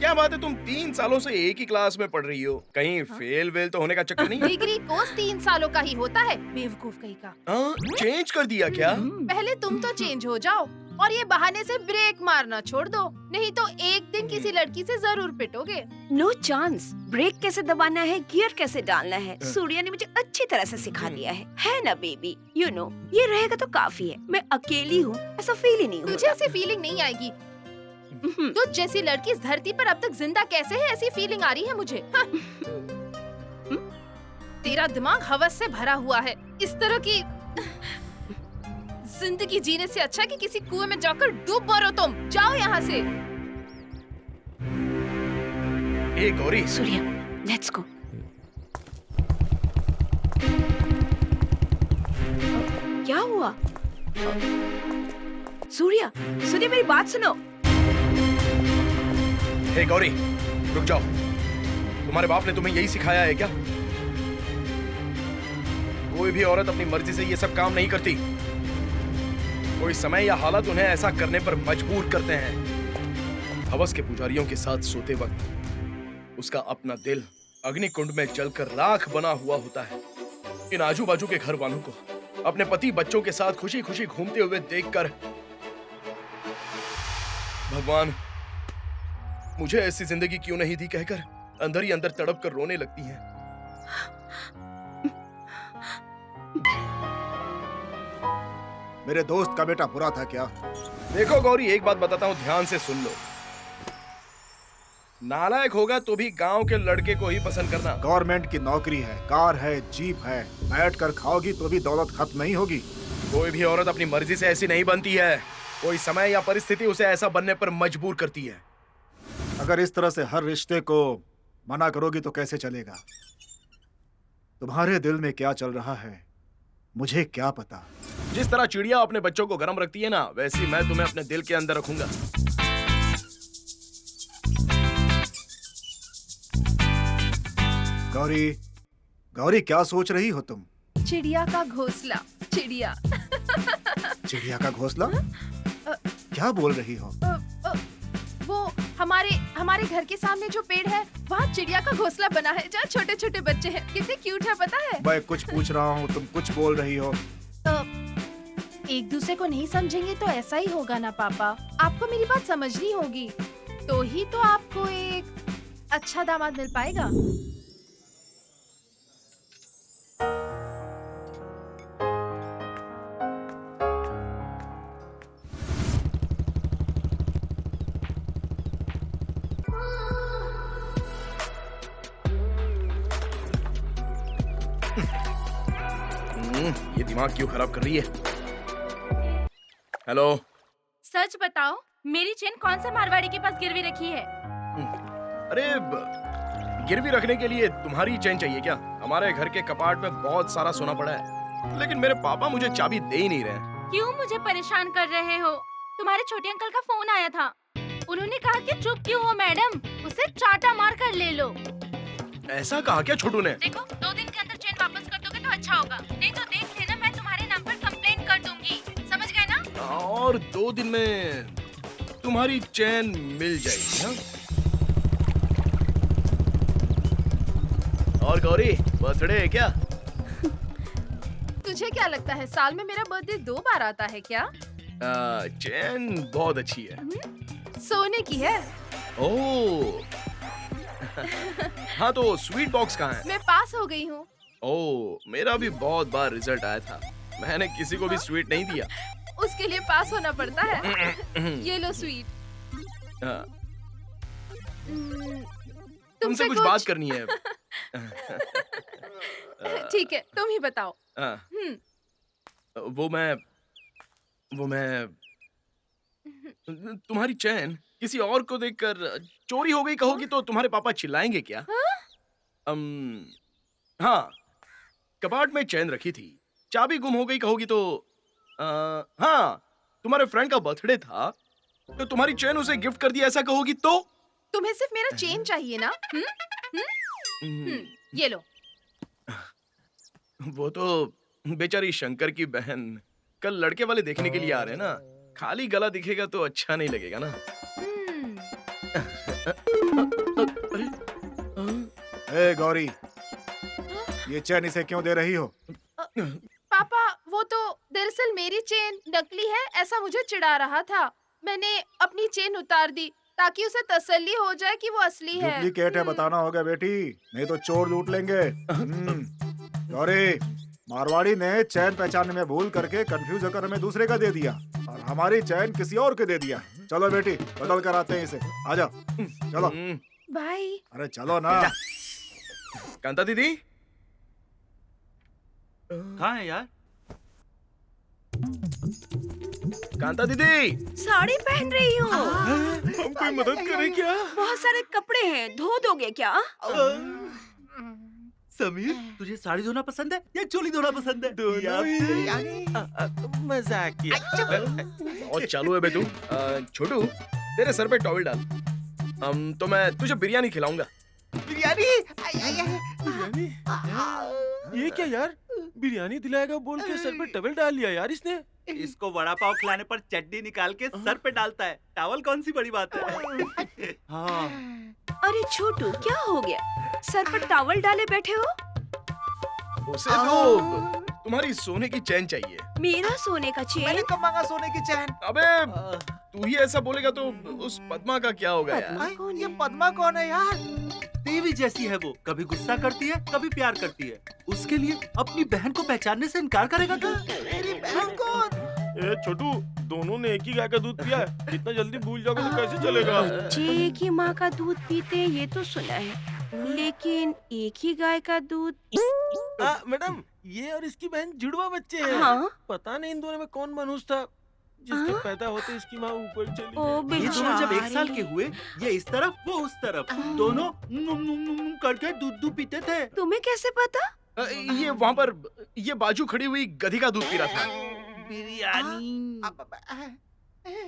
क्या बात है, तुम 3 सालों से एक ही क्लास में पढ़ रही हो? कहीं फेल वेल तो होने का चक्कर नहीं? डिग्री कोर्स 3 सालों का ही होता है, बेवकूफ कहीं का। चेंज कर दिया क्या? पहले तुम तो चेंज हो जाओ और ये बहाने से ब्रेक मारना छोड़ दो, नहीं तो एक दिन किसी लड़की से जरूर पिटोगे। No chance. ब्रेक कैसे दबाना है, गियर कैसे डालना है, सूर्या ने मुझे अच्छी तरह से सिखा दिया है ना बेबी? यू नो, ये रहेगा तो काफी है। मैं अकेली हूँ, ऐसा फील ही नहीं होता। तुझे ऐसी फीलिंग नहीं आएगी। तुझ जैसी लड़की इस धरती पर अब तक जिंदा कैसे है, ऐसी फीलिंग आ रही है मुझे। हाँ। तेरा दिमाग हवस से भरा हुआ है। इस तरह की जिंदगी जीने से अच्छा कि किसी कुएं में जाकर डूब मरो। तुम जाओ यहाँ से। ए गौरी, सूर्या, लेट्स गो। क्या हुआ? सूर्या, सूर्या मेरी बात सुनो। हे गौरी, रुक जाओ। तुम्हारे बाप ने तुम्हें यही सिखाया है क्या? कोई भी औरत अपनी मर्जी से ये सब काम नहीं करती। कोई समय या हालत उन्हें ऐसा करने पर मजबूर करते हैं। हवस के पुजारियों के साथ सोते वक्त उसका अपना दिल अग्निकुंड में जलकर राख बना हुआ होता है। इन आजू बाजू के घर वालों को अपने पति बच्चों के साथ खुशी खुशी घूमते हुए देखकर भगवान मुझे ऐसी जिंदगी क्यों नहीं दी कहकर अंदर ही अंदर तड़प कर रोने लगती हैं। मेरे दोस्त का बेटा बुरा था क्या? देखो गौरी, एक बात बताता हूँ, ध्यान से सुन लो। नालायक होगा तो भी गांव के लड़के को ही पसंद करना। गवर्नमेंट की नौकरी है, कार है, जीप है, बैठ कर खाओगी तो भी दौलत खत्म नहीं होगी। कोई भी औरत अपनी मर्जी से ऐसी नहीं बनती है। कोई समय या परिस्थिति उसे ऐसा बनने पर मजबूर करती है। अगर इस तरह से हर रिश्ते को मना करोगी तो कैसे चलेगा? तुम्हारे दिल में क्या चल रहा है मुझे क्या पता। जिस तरह चिड़िया अपने बच्चों को गर्म रखती है ना, वैसी मैं तुम्हें अपने दिल के अंदर रखूंगा। गौरी, गौरी क्या सोच रही हो तुम? चिड़िया का घोंसला। चिड़िया। चिड़िया का घोंसला? क्या बोल रही हो? वो हमारे घर के सामने जो पेड़ है, वहाँ चिड़िया का घोंसला बना है, जहाँ छोटे छोटे बच्चे हैं। कितने क्यूट है पता है? मैं कुछ पूछ रहा हूँ, तुम कुछ बोल रही हो। एक दूसरे को नहीं समझेंगे तो ऐसा ही होगा ना पापा। आपको मेरी बात समझनी होगी, तो ही तो आपको एक अच्छा दामाद मिल पाएगा। ये दिमाग क्यों खराब कर रही है? हेलो। सच बताओ, मेरी चेन कौन से मारवाड़ी के पास गिरवी रखी है? अरे गिरवी रखने के लिए तुम्हारी चेन चाहिए क्या? हमारे घर के कपाट में बहुत सारा सोना पड़ा है, लेकिन मेरे पापा मुझे चाबी दे ही नहीं रहे। क्यों मुझे परेशान कर रहे हो? तुम्हारे छोटे अंकल का फोन आया था। उन्होंने कहा कि चुप क्यों हो मैडम, उसे चाटा मार कर ले लो। ऐसा कहा क्या छोटू ने? देखो, 2 दिन के अंदर चेन वापस कर दोगे तो अच्छा होगा, नहीं तो देख लेना मैं तुम्हारे नाम पर कंप्लेंट कर दूंगी। समझ गए ना? और 2 दिन में तुम्हारी चैन मिल जाएगी। हाँ? और गौरी, बर्थडे है क्या? तुझे क्या लगता है साल में मेरा बर्थडे 2 बार आता है क्या? चैन बहुत अच्छी है। सोने की है। ओह हाँ, तो स्वीट बॉक्स कहाँ है? मैं पास हो गई हूँ। ओह, मेरा भी बहुत बार रिजल्ट आया था, मैंने किसी को भी स्वीट नहीं दिया। उसके लिए पास होना पड़ता है। ये लो स्वीट। तुमसे कुछ बात करनी है। ठीक है, तुम ही बताओ। वो मैं तुम्हारी चैन किसी और को देखकर चोरी हो गई कहोगी तो तुम्हारे पापा चिल्लाएंगे क्या? हाँ, कबाड़ में चैन रखी थी, चाबी गुम हो गई कहोगी तो हाँ, तुम्हारे फ्रेंड का बर्थडे था तो तुम्हारी चैन उसे गिफ्ट कर दिया ऐसा कहोगी तो? तुम्हें सिर्फ मेरा चेन चाहिए ना? ये लो। वो तो बेचारी शंकर की बहन कल लड़के वाले देखने के लिए आ रहे हैं ना, खाली गला दिखेगा तो अच्छा नहीं लगेगा ना। ए गौरी, ये चैन इसे क्यों दे रही हो? पापा, वो तो दरअसल मेरी चेन नकली है ऐसा मुझे चिढ़ा रहा था। मैंने अपनी चेन उतार दी ताकि उसे तसल्ली हो जाए कि वो असली है। डुप्लीकेट है बताना होगा बेटी, नहीं तो चोर लूट लेंगे। गौरी, मारवाड़ी ने चैन पहचानने में भूल करके कंफ्यूज होकर हमें दूसरे का दे दिया और हमारी चैन किसी और के दे दिया। चलो बेटी, बदल कर आते हैं इसे। आजा, चलो। बाय। अरे चलो ना। कांता दीदी कहाँ है यार? कांता दीदी, साड़ी पहन रही हूँ। हम कोई मदद करें क्या? बहुत सारे कपड़े हैं, धो दोगे क्या? समीर, तुझे साड़ी धोना पसंद है या चोली धोना पसंद है? मजाक किया। और चालू है बे तू। छोटू, तेरे सर पे टॉवल डाल। तो मैं तुझे बिरयानी खिलाऊंगा। बिरयानी? ये क्या यार, बिरयानी दिलाएगा बोल के सर पे टवल डाल लिया यार इसने। इसको वड़ा पाव खिलाने पर चटनी निकाल के सर पे डालता है, टॉवल कौन सी बड़ी बात है। हाँ। अरे छोटू, क्या हो गया? सर पर टॉवल डाले बैठे हो? उसे तो तुम्हारी सोने की चैन चाहिए। मेरा सोने का चेन? मैंने कब मांगा सोने की चैन? अबे तू ही ऐसा बोलेगा तो उस पद्मा का क्या होगा यार? ये पद्मा कौन है यार? देवी जैसी है वो, कभी गुस्सा करती है कभी प्यार करती है। उसके लिए अपनी बहन को पहचानने से इनकार करेगा क्या? मेरी बहन कौन? ए छोटू, दोनों ने एक ही गाय का दूध पिया है, इतना जल्दी भूल जाओगे तो कैसे चलेगा? बच्चे एक ही माँ का दूध पीते हैं ये तो सुना है, लेकिन एक ही गाय का दूध। मैडम, ये और इसकी बहन जुड़वा बच्चे हैं। हाँ? पता नहीं इन दोनों में कौन मनहूस था जिसके पैदा होते इसकी माँ ऊपर चली ओ गई। ये दोनों जब 1 साल के हुए, ये इस तरफ वो उस तरफ, दोनों करके दूध पीते थे। तुम्हें कैसे पता? ये वहाँ पर ये बाजू खड़ी हुई गधी का दूध पी रहा था। बिरयानी।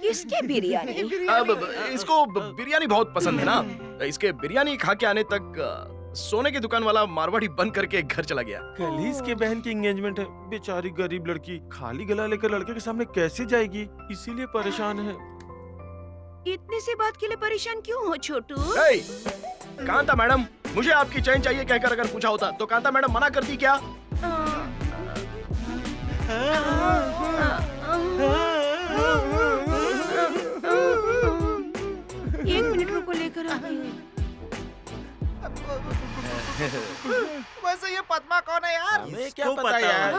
किसके बिरयानी? अब इसको बिरयानी बहुत पसंद है ना, इसके बिरयानी खा के आने तक सोने की दुकान वाला मारवाड़ी बंद करके घर चला गया। कल ही इसके बहन की एंगेजमेंट है, बेचारी गरीब लड़की खाली गला लेकर लड़के के सामने कैसे जाएगी, इसीलिए परेशान है। इतनी सी बात के लिए परेशान क्यों हो छोटू? कांता मैडम, मुझे आपकी चैन चाहिए कहकर अगर पूछा होता तो कांता मैडम मना करती क्या? एक मिनट रुको, लेकर आ रही हूँ। वैसे ये पद्मा कौन है यार? हमें क्या पता यार।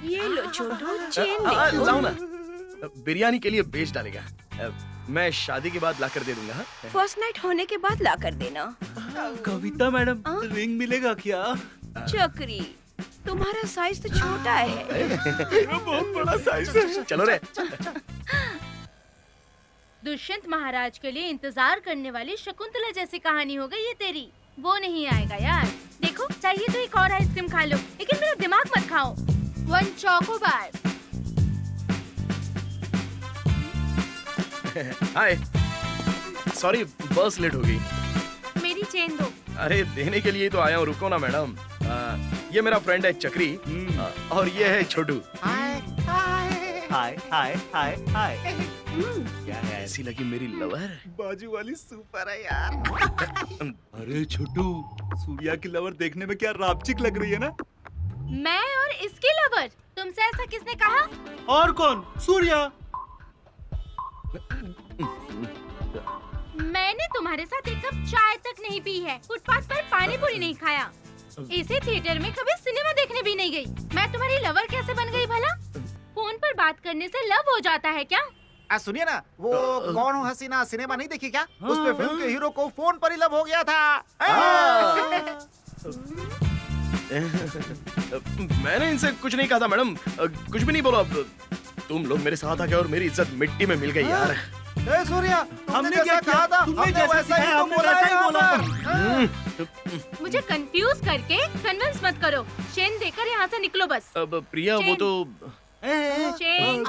ये लो छोटू, चेन देखो। लाओ ना, बिरयानी के लिए बेच डालेगा, मैं शादी के बाद लाकर दे दूंगा। फर्स्ट नाइट होने के बाद ला कर देना। कविता मैडम, रिंग मिलेगा क्या? चक्री, तुम्हारा साइज तो छोटा है। बहुत बड़ा साइज है। चलो रे। दुष्यंत महाराज के लिए इंतजार करने वाली शकुंतला जैसी कहानी हो गई ये तेरी। वो नहीं आएगा यार। देखो, चाहिए तो एक और आइसक्रीम खा लो, लेकिन मेरा दिमाग मत खाओ। 1 चोकोबार। हाय, सॉरी बस लेट हो गई। मेरी चेन दो। अरे देने के लिए तो आया हूँ, रुको ना मैडम। ये मेरा फ्रेंड है चक्री, और ये है छोटू। हाय हाय हाय हाय। क्या है, ऐसी लगी मेरी लवर? बाजू वाली सुपर है यार। अरे छोटू, सूर्या की लवर देखने में क्या रापचिक लग रही है ना? मैं और इसकी लवर? तुमसे ऐसा किसने कहा? और कौन? सूर्या। मैंने तुम्हारे साथ एक कप चाय तक नहीं पी है, फुटपाथ पर पानी पूरी नहीं खाया, इसी थिएटर में कभी सिनेमा देखने भी नहीं गई। मैं तुम्हारी लवर कैसे बन गई भला? फोन पर बात करने से लव हो जाता है क्या? सुनिए ना, वो कौन हो हसीना सिनेमा नहीं देखी क्या? उसमें फिल्म के हीरो को फोन पर ही लव हो गया था। मैंने इनसे कुछ नहीं कहा था मैडम, कुछ भी नहीं बोला। तुम लोग मेरे साथ आ गए और मेरी इज्जत मिट्टी में मिल गई यार। सूर्या, हमने क्या कहा था? हमने वैसा ही तो बोला। मुझे कंफ्यूज करके कन्विंस मत करो। चेन देकर यहाँ से निकलो बस। अब प्रिया वो तो चेन।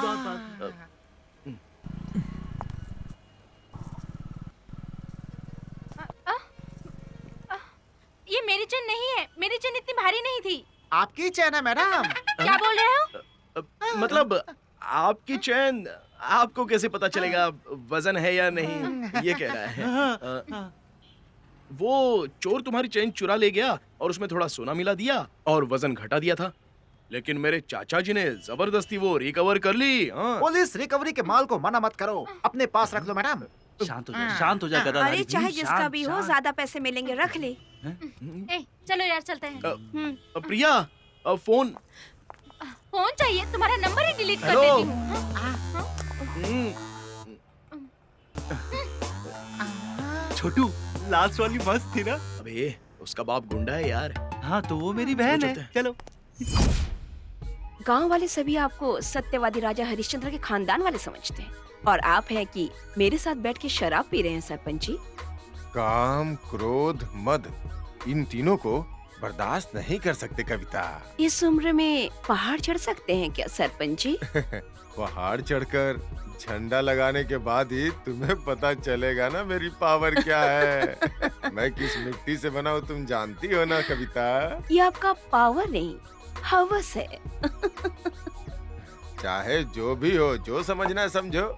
ये मेरी चेन नहीं है, मेरी चेन इतनी भारी नहीं थी। आपकी चेन है मैडम। क्या बोल रहे हो? मतलब आपकी चैन, आपको कैसे पता चलेगा वजन है या नहीं, ये कह रहा है। वो चोर तुम्हारी चेन चुरा ले गया और उसमें थोड़ा सोना मिला दिया और वजन घटा दिया था, लेकिन मेरे चाचा जी ने जबरदस्ती वो रिकवर कर ली। पुलिस रिकवरी के माल को मना मत करो, अपने पास रख लो मैडम। शांत हो जा गदाधारी। अरे चाहे जिसका भी हो, ज्यादा पैसे मिलेंगे, रख ले। चलो यार चलते हैं। प्रिया फोन फोन चाहिए? तुम्हारा नंबर ही डिलीट कर देती हूँ। छोटू, लास्ट वाली मस्त थी ना? अबे उसका बाप गुंडा है यार। हाँ तो वो मेरी बहन है। चलो। गांव वाले सभी आपको सत्यवादी राजा हरिश्चंद्र के खानदान वाले समझते हैं, और आप हैं कि मेरे साथ बैठ के शराब पी रहे हैं सरपंच जी। काम, क्रोध, मद, इन तीनों को बर्दाश्त नहीं कर सकते कविता। इस उम्र में पहाड़ चढ़ सकते हैं क्या सरपंच जी? पहाड़ चढ़कर झंडा लगाने के बाद ही तुम्हें पता चलेगा ना मेरी पावर क्या है। मैं किस मिट्टी से बना हूँ तुम जानती हो ना कविता। ये आपका पावर नहीं, हवस है। चाहे जो भी हो, जो समझना है समझो।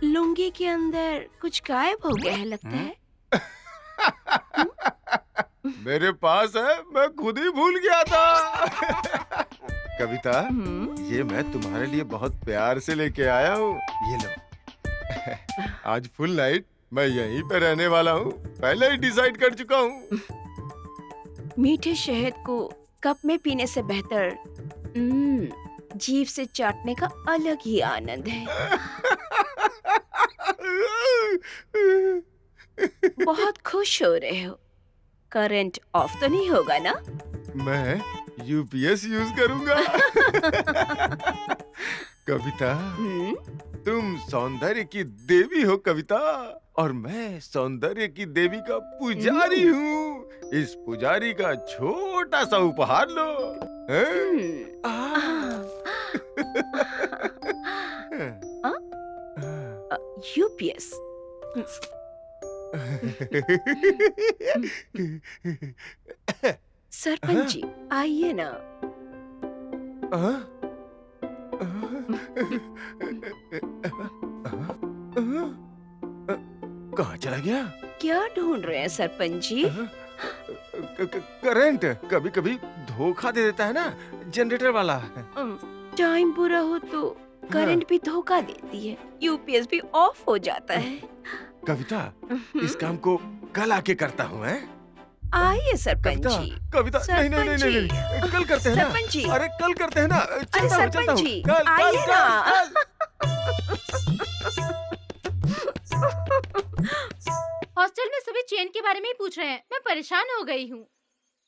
लुंगी के अंदर कुछ गायब हो गया है लगता है। मेरे पास है, मैं खुद ही भूल गया था। कविता, ये मैं तुम्हारे लिए बहुत प्यार से लेके आया हूँ, ये लो। आज फुल नाइट मैं यहीं पे रहने वाला हूँ, पहले ही डिसाइड कर चुका हूँ। मीठे शहद को कप में पीने से बेहतर जीभ से चाटने का अलग ही आनंद है। बहुत खुश हो रहे हो। करंट ऑफ तो नहीं होगा ना? मैं यूपीएस यूज करूंगा। कविता, तुम सौंदर्य की देवी हो कविता, और मैं सौंदर्य की देवी का पुजारी हूँ। इस पुजारी का छोटा सा उपहार लो। यूपीएस। सरपंच जी आइए ना। कहाँ चला गया? क्या ढूंढ रहे हैं सरपंच जी? करंट कभी कभी धोखा दे देता है ना, जनरेटर वाला। टाइम बुरा हो तो करंट भी धोखा देती है, यूपीएस भी ऑफ हो जाता है। कविता, इस काम को कल आके करता हूँ। आइए सरपंच जी। कविता, नहीं नहीं नहीं नहीं, कल करते हैं ना। सरपंच जी, अरे कल करते हैं ना। अरे सरपंच जी, कल आइए ना। हॉस्टल में सभी चेन के बारे में ही पूछ रहे हैं, मैं परेशान हो गई हूँ।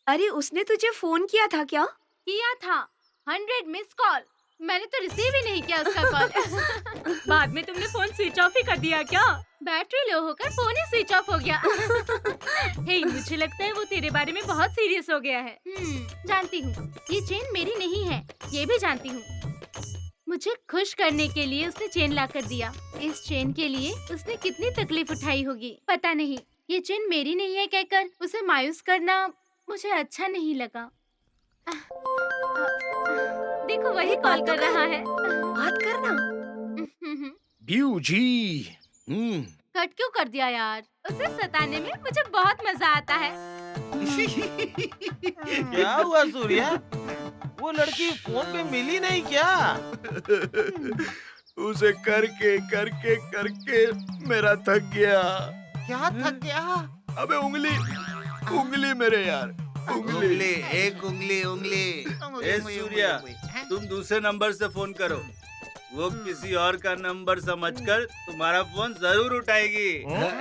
अरे उसने तुझे फोन किया था क्या? किया था, 100 मिस कॉल। मैंने तो रिसीव ही नहीं किया उसका कॉल। बाद में तुमने फोन स्विच ऑफ ही कर दिया क्या? बैटरी लो होकर फोन ही स्विच ऑफ हो गया। हे, मुझे लगता है वो तेरे बारे में बहुत सीरियस हो गया है। जानती हूँ, ये चेन मेरी नहीं है, ये भी जानती हूँ। मुझे खुश करने के लिए उसने चेन ला कर दिया। इस चेन के लिए उसने कितनी तकलीफ उठाई होगी पता नहीं। ये चेन मेरी नहीं है कहकर उसे मायूस करना मुझे अच्छा नहीं लगा। देखो वही कॉल कर रहा है। बात करना। ब्यू जी, कट क्यों कर दिया यार? उसे सताने में मुझे बहुत मजा आता है। क्या हुआ सूर्या? वो लड़की फोन पे मिली नहीं क्या? उसे करके करके करके मेरा थक गया। क्या थक गया? अबे उंगली मेरे यार, उंगली। एक उंगली। ए सूर्या, तुम दूसरे नंबर से फोन करो। वो किसी और का नंबर समझकर तुम्हारा फोन जरूर उठाएगी।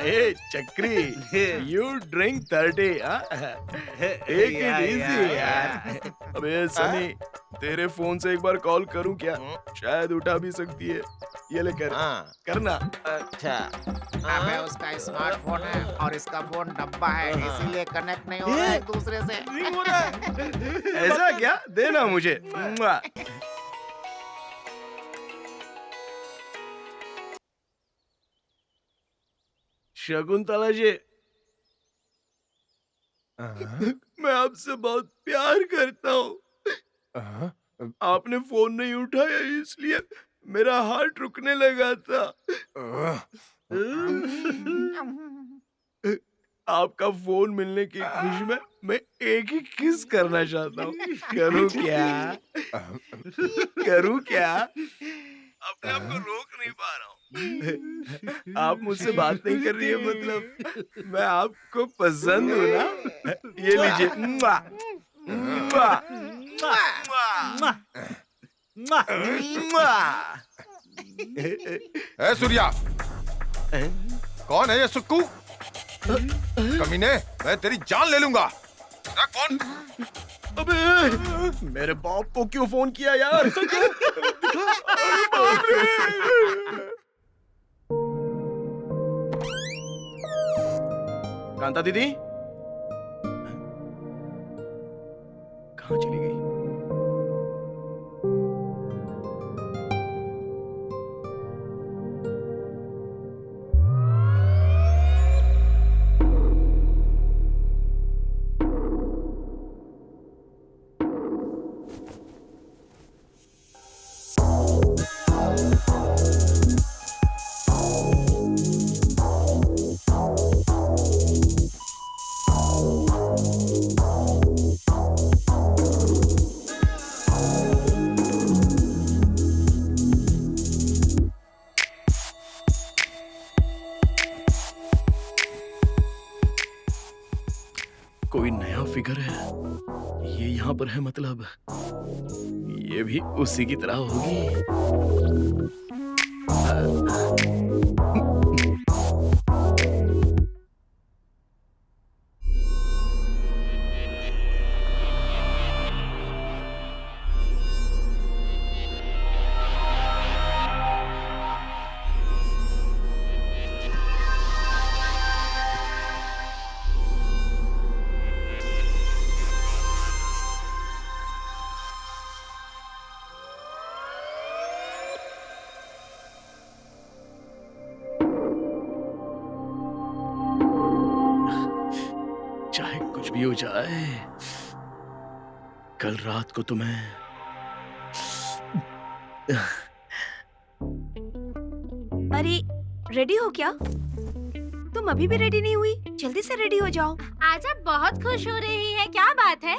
ए चक्री, यू ड्रिंक 30। एक इजी यार। अबे सनी, तेरे फोन से एक बार कॉल करूं क्या? शायद उठा भी सकती है। ये ले कर, करना। अच्छा। अबे उसका स्मार्टफोन है और इसका फोन डब्बा है, इसीलिए कनेक्ट नहीं हो रहा है एक दूसरे से। नहीं हो रहा है। ऐसा क्या? देना मुझे। शकुंतला जी, मैं आपसे बहुत प्यार करता हूँ। आपने फोन नहीं उठाया इसलिए मेरा हार्ट रुकने लगा था। आपका फोन मिलने की खुशी में मैं एक ही किस करना चाहता हूँ। करूँ क्या? अपने आप को रोक नहीं पा रहा हूँ। आप मुझसे बात नहीं कर रही है, मतलब मैं आपको पसंद हूँ ना? ये लीजिए। ए सूर्या, कौन है ये सुक्कू? कमीने, मैं तेरी जान ले लूंगा। रख फोन। अबे मेरे बाप को क्यों फोन किया यार? कांता दीदी कहाँ चली गई? कोई नया फिगर है, ये यहाँ पर है, मतलब ये भी उसी की तरह होगी। चाहे कुछ भी हो जाए, कल रात को तुम्हें अरे रेडी हो क्या? तुम अभी भी रेडी नहीं हुई? जल्दी से रेडी हो जाओ। आज आप बहुत खुश हो रही हैं, क्या बात है?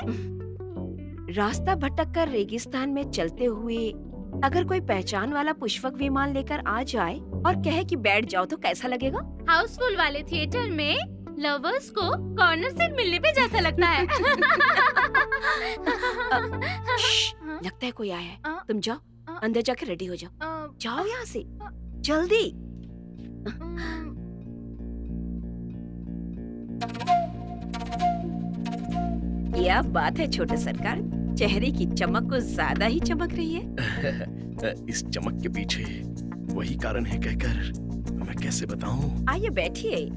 रास्ता भटक कर रेगिस्तान में चलते हुए अगर कोई पहचान वाला पुष्पक विमान लेकर आ जाए और कहे कि बैठ जाओ तो कैसा लगेगा? हाउसफुल वाले थिएटर में लवर्स को कॉर्नर सीट मिलने पे जैसा लगता है। लगता है कोई आया है। तुम जाओ, अंदर जाके रेडी हो जाओ। जाओ यहाँ से जल्दी। क्या बात है छोटे सरकार, चेहरे की चमक कुछ ज्यादा ही चमक रही है। इस चमक के पीछे वही कारण है कहकर मैं कैसे बताऊं? आइए बैठिए।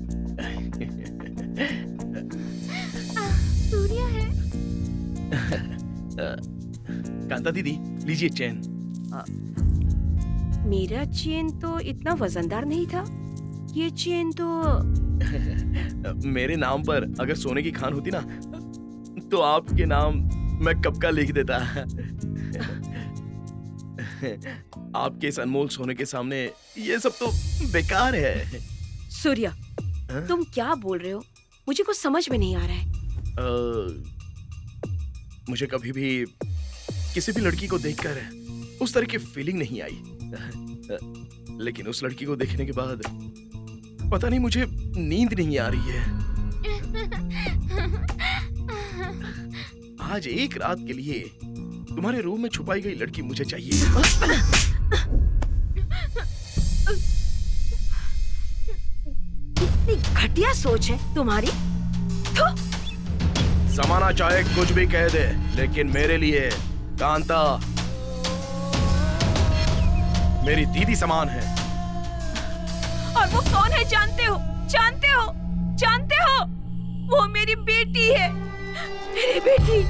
सूर्या है। कांता दीदी लीजिए चेन। मेरा चेन तो इतना वजनदार नहीं था। ये चेन तो मेरे नाम पर अगर सोने की खान होती ना तो आपके नाम मैं कब का लिख देता। आपके इस अनमोल सोने के सामने ये सब तो बेकार है। सूर्या, तुम क्या बोल रहे हो? मुझे कुछ समझ में नहीं आ रहा है। मुझे कभी भी किसी भी लड़की को देखकर उस तरह की फीलिंग नहीं आई, लेकिन उस लड़की को देखने के बाद पता नहीं मुझे नींद नहीं आ रही है। आज एक रात के लिए तुम्हारे रूम में छुपाई गई लड़की मुझे चाहिए। कितनी घटिया सोच है तुम्हारी। जमाना चाहे कुछ भी कह दे, लेकिन मेरे लिए कांता मेरी दीदी समान है। और वो कौन है जानते हो? जानते हो? जानते हो? वो मेरी बेटी है, मेरी बेटी।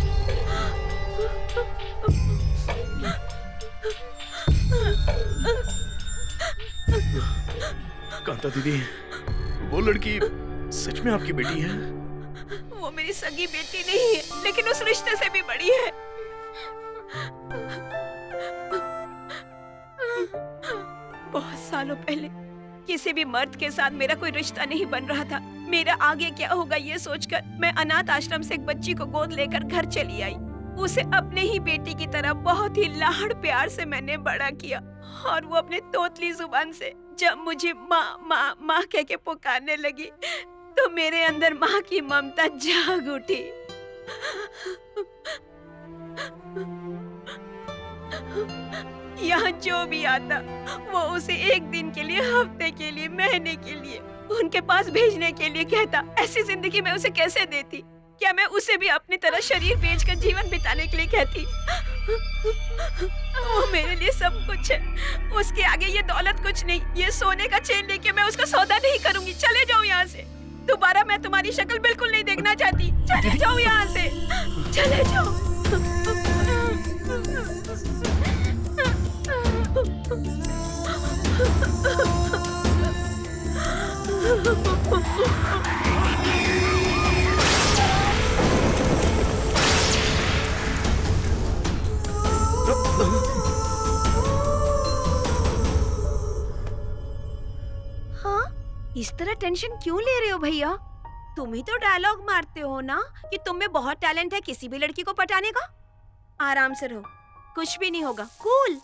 कांता दीदी, वो लड़की सच में आपकी बेटी है? वो मेरी सगी बेटी नहीं है, लेकिन उस रिश्ते से भी बड़ी है। बहुत सालों पहले किसी भी मर्द के साथ मेरा कोई रिश्ता नहीं बन रहा था। मेरा आगे क्या होगा ये सोचकर मैं अनाथ आश्रम से एक बच्ची को गोद लेकर घर चली आई। उसे अपने ही बेटी की तरह बहुत ही लाड़ प्यार से मैंने बड़ा किया, और वो अपने तोतली जुबान से जब मुझे माँ माँ माँ कह के पुकारने लगी तो मेरे अंदर माँ की ममता जाग उठी। यहाँ जो भी आता वो उसे एक दिन के लिए, हफ्ते के लिए, महीने के लिए उनके पास भेजने के लिए कहता। ऐसी जिंदगी मैं उसे कैसे देती? क्या मैं उसे भी अपनी तरह शरीर बेचकर जीवन बिताने के लिए कहती? वो मेरे लिए सब कुछ है, उसके आगे ये दौलत कुछ नहीं। ये सोने का चेन लेके मैं उसका सौदा नहीं करूंगी। चले जाओ यहाँ से। दोबारा मैं तुम्हारी शक्ल बिल्कुल नहीं देखना चाहती। चले जाओ यहाँ से, चले जाओ। हाँ, इस तरह टेंशन क्यों ले रहे हो भैया? तुम ही तो डायलॉग मारते हो ना कि तुम में बहुत टैलेंट है किसी भी लड़की को पटाने का। आराम से रहो, कुछ भी नहीं होगा। कूल।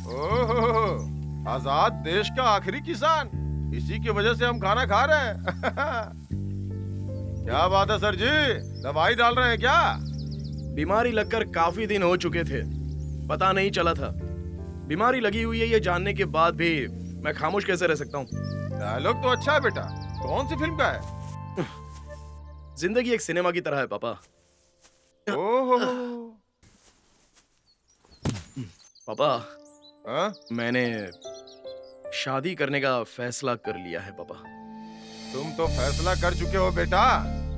ओहो, आजाद देश का आखिरी किसान, इसी की वजह से हम खाना खा रहे हैं। क्या बात है सर जी, दवाई डाल रहे हैं क्या? बीमारी लगकर काफी दिन हो चुके थे, पता नहीं चला था। बीमारी लगी हुई है ये जानने के बाद भी मैं खामोश कैसे रह सकता हूँ? डायलॉग तो अच्छा है बेटा, कौन सी फिल्म का है? जिंदगी एक सिनेमा की तरह है पापा। ओहो पापा, हाँ? मैंने शादी करने का फैसला कर लिया है पापा। तुम तो फैसला कर चुके हो बेटा।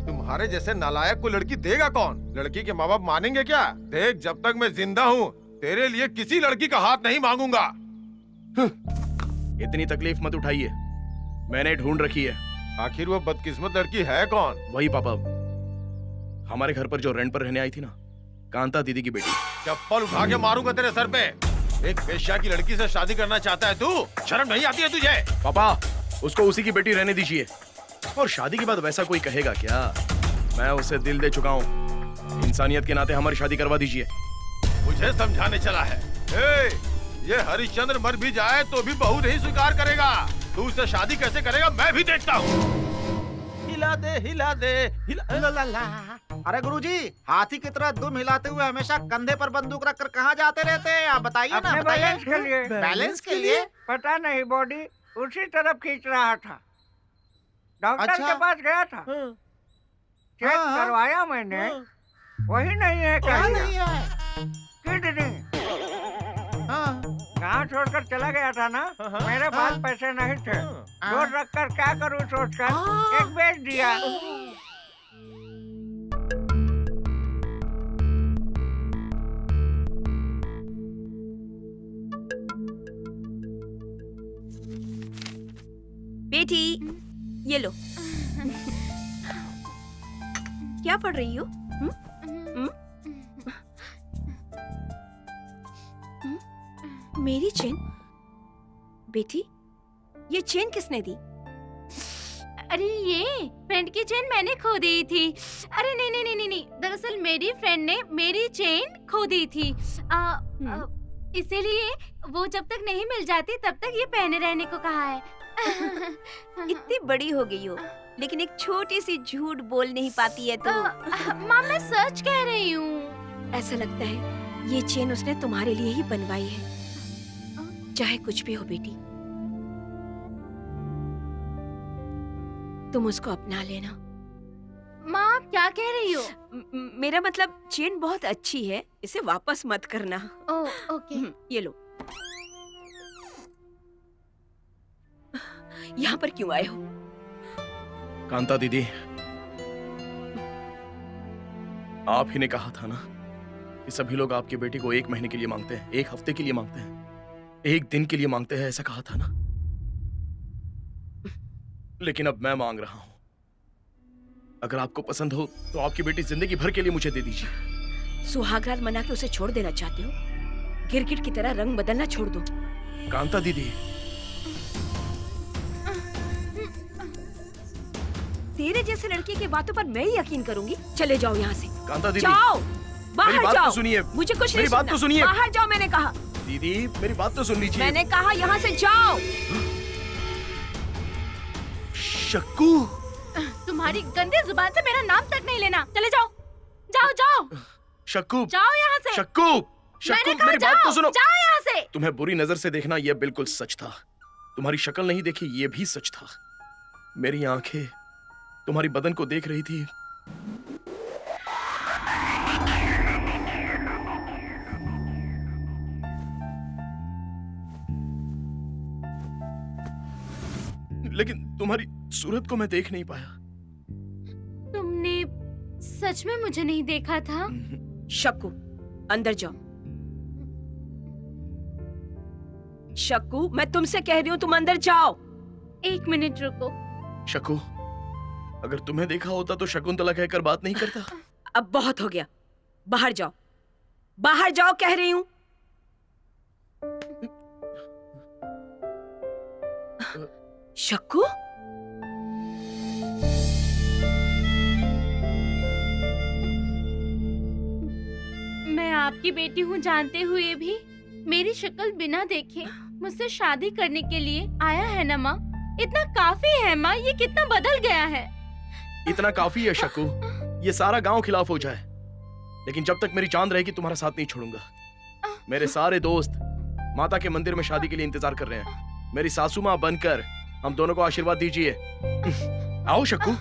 तुम्हारे जैसे नालायक को लड़की देगा कौन? लड़की के माँ बाप मानेंगे क्या? देख, जब तक मैं जिंदा हूँ तेरे लिए किसी लड़की का हाथ नहीं मांगूंगा। इतनी तकलीफ मत उठाइए, मैंने ढूंढ रखी है। आखिर वो बदकिस्मत लड़की है कौन? वही पापा, हमारे घर पर जो रेंट पर रहने आई थी ना, कांता दीदी की बेटी। चप्पल उठा के मारूंगा तेरे सर पे। एक वेश्या की लड़की से शादी करना चाहता है तू? शर्म नहीं आती है तुझे? पापा, उसको उसी की बेटी रहने दीजिए, और शादी के बाद वैसा कोई कहेगा क्या? मैं उसे दिल दे चुका हूँ, इंसानियत के नाते हमारी शादी करवा दीजिए। मुझे समझाने चला है? ये हरिश्चंद्र मर भी जाए तो भी बहू नहीं स्वीकार करेगा। तू उससे शादी कैसे करेगा मैं भी देखता हूँ। हिला दे हिला दे हिला। ला। अरे गुरुजी, हाथी की तरह दुम हिलाते हुए हमेशा कंधे पर बंदूक रखकर कहाँ जाते रहते हैं? आप बताइए ना। अपने बैलेंस के लिए। बैलेंस के लिए? पता नहीं, बॉडी उसी तरफ खींच रहा था। डॉक्टर अच्छा। के पास गया था, चेक करवाया मैंने, वही नहीं है। क्या नहीं है? किडनी। गाँव छोड़कर चला गया था ना, मेरे पास पैसे नहीं थे, जोड़ रखकर क्या करूँ सोचकर एक बेच दिया। बेटी, ये लो। क्या पढ़ रही हो? मेरी चेन? बेटी, ये चेन किसने दी? अरे ये फ्रेंड की चेन मैंने खो दी थी। अरे नहीं नहीं नहीं नहीं नहीं, दरअसल मेरी फ्रेंड ने मेरी चेन खो दी थी। इसीलिए वो जब तक नहीं मिल जाती तब तक ये पहने रहने को कहा है। इतनी बड़ी हो गई हो, लेकिन एक छोटी सी झूठ बोल नहीं पाती है तो। माँ मैं सच कह रही हूँ। ऐसा लगता है ये चेन उसने तुम्हारे लिए ही बनवाई है। चाहे कुछ भी हो बेटी, तुम उसको अपना लेना। माँ आप क्या कह रही हो? मेरा मतलब चेन बहुत अच्छी है, इसे वापस मत करना। Oh okay. ये लो। यहाँ पर क्यों आए हो? कांता दीदी, आप ही ने कहा था ना कि सभी लोग आपकी बेटी को 1 महीने के लिए मांगते हैं, 1 हफ्ते के लिए मांगते हैं, 1 दिन के लिए मांगते हैं, ऐसा कहा था ना। लेकिन अब मैं मांग रहा हूं। अगर आपको पसंद हो तो आपकी बेटी जिंदगी भर के लिए मुझे दे दीजिए। सुहागरात मना के उसे छोड़ देना चाहते हो? गिरगिट की तरह रंग बदलना छोड़ दो। कांता दीदी, तेरे जैसे लड़के की बातों पर मैं ही यकीन करूंगी? चले जाओ यहाँ से। कांता दीदी, जाओ, बाहर मेरी बात जाओ। तो सुनिए। मुझे कुछ मेरी नहीं बात सुनना। तो सुनिए। बाहर जाओ, मैंने कहा। दीदी मेरी बात तो सुन लीजिए। मैंने कहा यहाँ से जाओ। शक्कू, तुम्हारी गंदी जुबान से मेरा नाम तक नहीं लेना। चले जाओ, जाओ जाओ शक्कू, जाओ यहाँ से। शक्कू, मैंने कहा मेरी बात तो जाओ, सुनो। जाओ यहाँ से। तुम्हें बुरी नजर से देखना यह बिल्कुल सच था। तुम्हारी शक्ल नहीं देखी ये भी सच था। मेरी आंखें तुम्हारी बदन को देख रही थी। लेकिन तुम्हारी सूरत को मैं देख नहीं पाया। तुमने सच में मुझे नहीं देखा था? शक्कू, अंदर जाओ। शक्कू, मैं तुमसे कह रही हूँ तुम अंदर जाओ। 1 मिनट रुको। शक्कू, अगर तुम्हें देखा होता तो शकुंतला कहकर बात नहीं करता। अब बहुत हो गया, बाहर जाओ, बाहर जाओ कह रही हूँ। शक्कू, मैं आपकी बेटी हूँ जानते हुए भी मेरी शक्ल बिना देखे मुझसे शादी करने के लिए आया है ना माँ? इतना काफी है माँ, ये कितना बदल गया है। इतना काफी है शक्कू, ये सारा गांव खिलाफ हो जाए, लेकिन जब तक मेरी जान रहेगी तुम्हारा साथ नहीं छोड़ूंगा। मेरे सारे दोस्त माता के मंदिर में शादी के लिए इंतजार कर रहे हैं। मेरी सासू माँ बनकर हम दोनों को आशीर्वाद दीजिए। आओ शक्कू।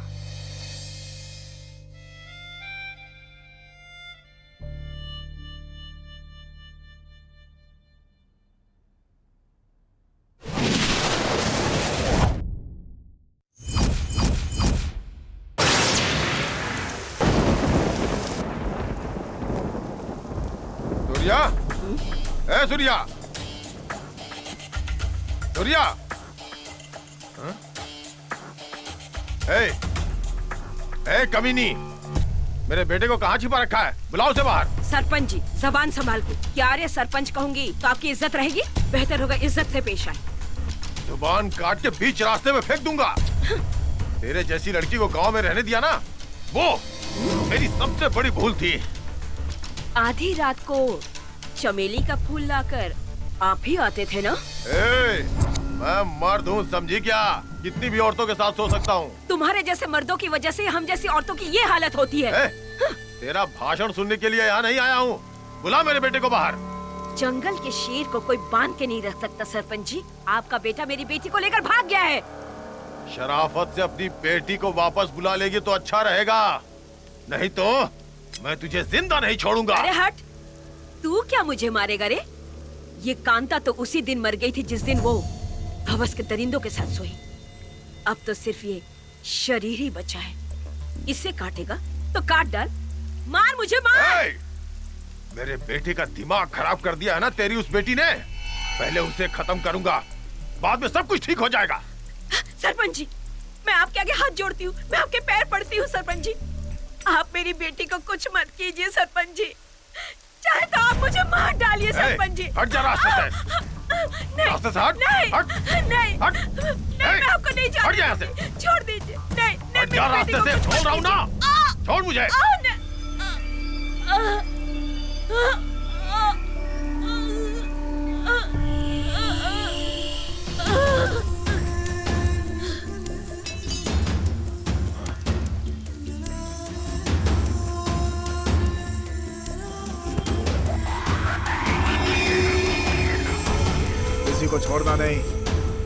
सूर्या, ए सूर्या, सूर्या, ए कमीनी, मेरे बेटे को कहाँ छिपा रखा है? बुलाओ उसे बाहर। सरपंच जी, जबान संभाल के। क्या रे सरपंच कहूंगी तो आपकी इज्जत रहेगी? बेहतर होगा इज्जत से पेश आए। जुबान काट के बीच रास्ते में फेंक दूंगा। तेरे जैसी लड़की को गांव में रहने दिया ना, वो मेरी सबसे बड़ी भूल थी। आधी रात को चमेली का फूल लाकर आप ही आते थे ना? मैं मर्द हूँ, समझी क्या? कितनी भी औरतों के साथ सो सकता हूँ। तुम्हारे जैसे मर्दों की वजह से हम जैसी औरतों की ये हालत होती है। तेरा भाषण सुनने के लिए यहाँ नहीं आया हूँ। बुला मेरे बेटे को बाहर। जंगल के शेर को कोई बांध के नहीं रख सकता सरपंच जी। आपका बेटा मेरी बेटी को लेकर भाग गया है। शराफत से अपनी बेटी को वापस बुला लेगी तो अच्छा रहेगा, नहीं तो मैं तुझे जिंदा नहीं छोड़ूंगा। अरे हट, तू क्या मुझे मारेगा रे? ये कांता तो उसी दिन मर गई थी जिस दिन वो हवस के दरिंदों के साथ सोई। अब तो सिर्फ ये शरीर ही बचा है। इसे काटेगा तो काट डाल, मार मुझे मार। मेरे बेटे का दिमाग खराब कर दिया है ना तेरी उस बेटी ने। पहले उसे खत्म करूंगा, बाद में सब कुछ ठीक हो जाएगा। सरपंच जी, मैं आपके आगे हाथ जोड़ती हूँ, मैं आपके पैर पड़ती हूँ सरपंच जी। आप मेरी बेटी को कुछ मत कीजिए सरपंच जी, चाहे तो आप मुझे मार डालिए सरपंच जी। हट जा रास्ते से। रास्ते से हट। नहीं, हट। नहीं, हट। नहीं, मैं आपको नहीं हट जा यहाँ से। जानती। छोड़ दीजिए। नहीं, नहीं, हट जा मेरी रास्ते बेटी से, को छोड़ रहा हूँ ना। आ, छोड़ मुझे। आ, न- आ, आ, किसी को छोड़ना नहीं।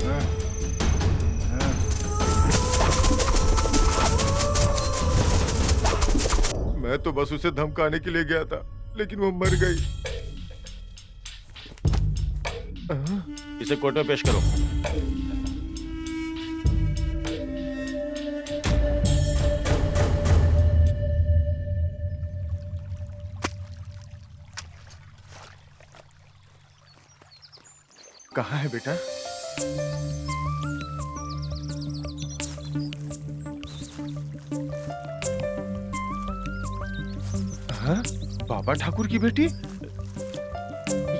हाँ, हाँ। मैं तो बस उसे धमकाने के लिए गया था, लेकिन वो मर गई। इसे कोर्ट में पेश करो। कहाँ है बेटा? हाँ? बाबा ठाकुर की बेटी?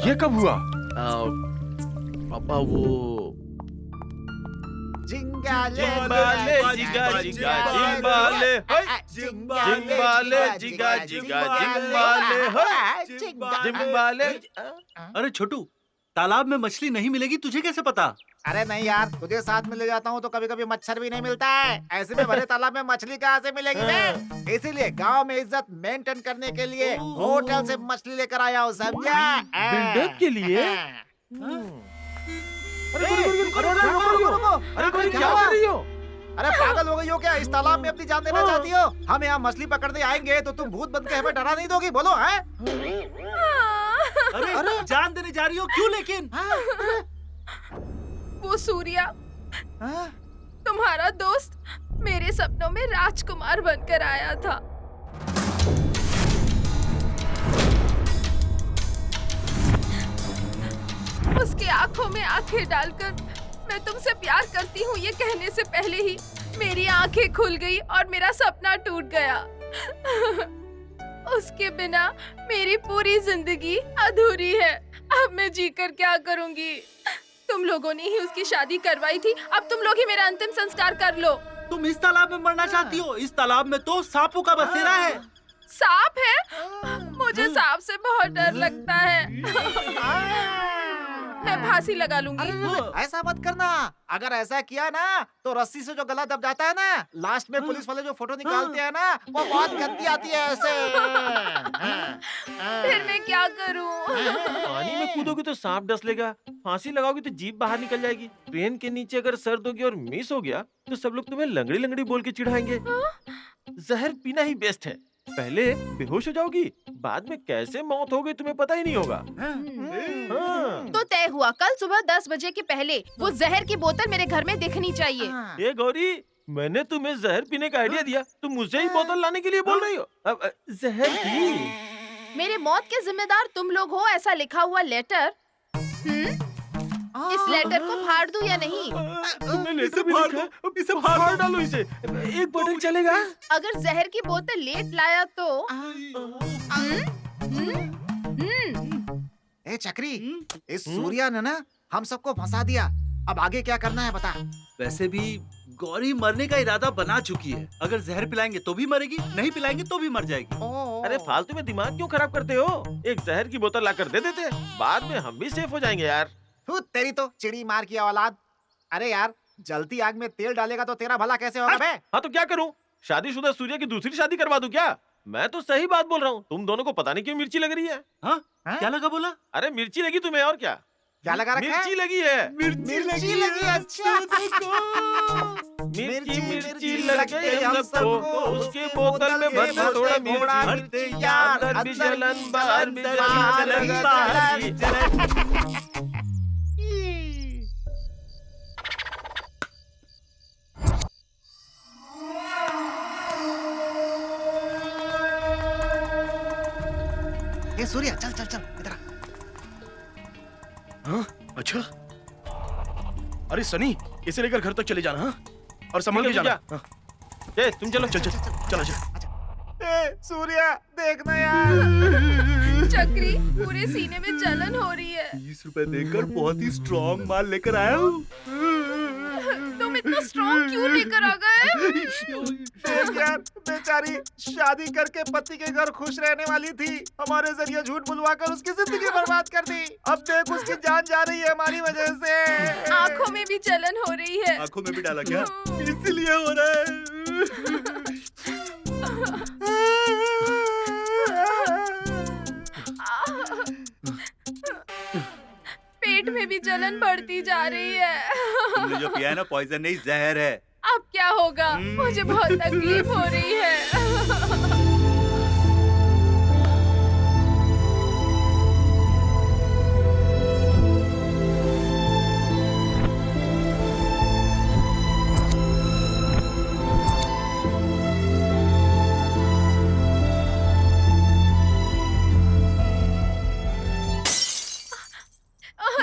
ये कब हुआ? पापा वो जिंगाले जिंबाले जिगा जिगा जिंबाले जिंबाले जिगा जिगा जिंबाले जिंबाले। अरे छोटू, तालाब में मछली नहीं मिलेगी तुझे कैसे पता? अरे नहीं यार, तुझे साथ में ले जाता हूँ तो कभी कभी मच्छर भी नहीं मिलता है। ऐसे में भरे तालाब में मछली कहाँ से मिलेगी बे? इसीलिए गांव में इज्जत मेंटेन करने के लिए होटल से मछली लेकर आया हूँ, समझा? मेंढक के लिए? अरे क्या कर रही हो? अरे पागल हो गई हो क्या? इस तालाब में अपनी जान देना चाहती हो? हम यहाँ मछली पकड़ने आएंगे तो तुम भूत बन के हमें डरा नहीं दोगी? बोलो है? अरे जान देने जा रही हो क्यों? लेकिन वो सूर्या, तुम्हारा दोस्त मेरे सपनों में राजकुमार बनकर आया था। उसकी आंखों में आंखें डालकर मैं तुमसे प्यार करती हूँ ये कहने से पहले ही मेरी आंखें खुल गई और मेरा सपना टूट गया। उसके बिना मेरी पूरी जिंदगी अधूरी है। अब मैं जीकर क्या करूंगी? तुम लोगों ने ही उसकी शादी करवाई थी, अब तुम लोग ही मेरा अंतिम संस्कार कर लो। तुम इस तालाब में मरना चाहती हो? इस तालाब में तो सांपों का बसेरा है। सांप है? मुझे सांप से बहुत डर लगता है। मैं फांसी लगा लूंगी। ऐसा मत करना। अगर ऐसा किया ना तो रस्सी से जो गला दब जाता है ना, लास्ट में पुलिस वाले जो फोटो निकालते हैं ना, वो बहुत गंदी आती है ऐसे। फिर मैं क्या करूं? पानी में कूदोगी तो सांप डस लेगा, फांसी लगाओगी तो जीभ बाहर निकल जाएगी, ट्रेन के नीचे अगर सर दोगी और मिस हो गया तो सब लोग तुम्हें लंगड़ी लंगड़ी बोल के चिढ़ाएंगे। जहर पीना ही बेस्ट है। पहले बेहोश हो जाओगी, बाद में कैसे मौत हो गई तुम्हें पता ही नहीं होगा। तो तय हुआ, कल सुबह 10 बजे के पहले वो जहर की बोतल मेरे घर में दिखनी चाहिए। ये गौरी, मैंने तुम्हें जहर पीने का आइडिया दिया, तुम मुझे ही बोतल लाने के लिए बोल रही हो? अब जहर पी। मेरे मौत के जिम्मेदार तुम लोग हो, ऐसा लिखा हुआ लेटर। इस लेटर को फाड़ दूं या नहीं? तुमने लेटर भी लिखा, अब इसे फाड़ डालो इसे। एक बोतल चलेगा? अगर जहर की बोतल लेट लाया तो ए चक्री, इस सूर्या ने ना हम सबको फंसा दिया। अब आगे क्या करना है बता? वैसे भी गौरी मरने का इरादा बना चुकी है। अगर जहर पिलाएंगे तो भी मरेगी, नहीं पिलाएंगे तो भी मर जाएगी। अरे फालतू में दिमाग क्यों खराब करते हो? एक जहर की बोतल लाकर दे देते, बाद में हम भी सेफ हो जाएंगे यार। तेरी तो चिड़ी मार की औलाद। अरे यार, जलती आग में तेल डालेगा तो तेरा भला कैसे होगा बे? हाँ तो क्या करूं? शादीशुदा सूर्य की दूसरी शादी करवा दूं क्या? मैं तो सही बात बोल रहा हूँ। तुम दोनों को पता नहीं क्यों मिर्ची लग रही है। हाँ? क्या लगा बोला? अरे मिर्ची लगी तुम्हें, और क्या? क्या लगा रखा है? मिर्ची लगी है। मिर्ची लगी, अच्छा। मिर्ची मिर्ची लग गई हम सबको, उसके बोतल में भर दे थोड़ा मिर्ची, अंदर भी जलन बाहर भी जलन। ए सूर्या, चल चल चल इधर आ। हाँ? अच्छा, अरे सनी, इसे लेकर घर तक चले जाना। हाँ? और संभल के जाना। हाँ? तुम चलो। चल चल चल चल। ए सूर्या, देखना यार। चक्री, पूरे सीने में जलन हो रही है। 20 रुपए देकर बहुत ही स्ट्रॉन्ग माल लेकर आया हूँ। तुम इतना स्ट्रॉन्ग क्यों लेकर आ गए? यार बेचारी शादी करके पति के घर खुश रहने वाली थी, हमारे जरिए झूठ बुलवाकर उसकी जिंदगी बर्बाद कर दी। अब देख उसकी जान जा रही है हमारी वजह से। आंखों में भी जलन हो रही है। आंखों में भी डाला क्या? इसलिए हो रहा है। पेट में भी जलन बढ़ती जा रही है। तुमने जो पिया है ना पॉइजन नहीं जहर है। अब क्या होगा? मुझे बहुत तकलीफ हो रही है।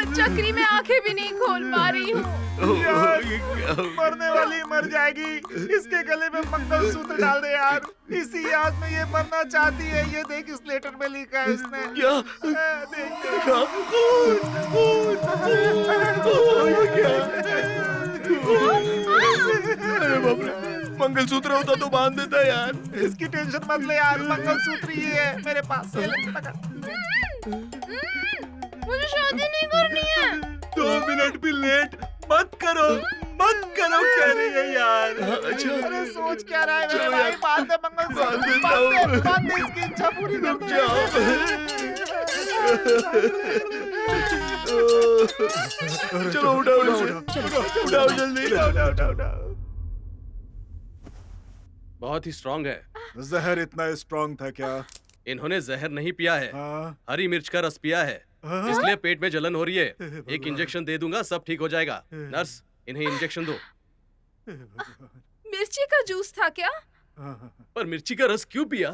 चक्री में आंखें भी नहीं खोल पा रही हूँ। मरने वाली मर जाएगी, इसके गले में मंगलसूत्र डाल दे यार। इसी याद में ये मरना चाहती है। ये देख इस लेटर में लिखा है इसने। क्या? अरे बाप रे, मंगलसूत्र होता तो बांध देता यार। इसकी टेंशन मत ले यार, मंगलसूत्र ही है मेरे पास। मुझे शादी नहीं करनी है। 2 मिनट भी लेट मत करो कह रही है यार। अच्छा, अरे सोच क्या रहा है मेरे भाई? बांध दे मंगलसूत्र, बांध दे इसकी इच्छा पूरी कर दे। चलो उठाओ जल्दी। बहुत ही स्ट्रांग है। जहर इतना स्ट्रांग था क्या? इन्होंने जहर नहीं पिया है, हरी मिर्च का रस पिया है, इसलिए पेट में जलन हो रही है। एक इंजेक्शन दे दूंगा, सब ठीक हो जाएगा। नर्स, इन्हें इंजेक्शन दो। मिर्ची का जूस था क्या? पर मिर्ची का रस क्यों पिया?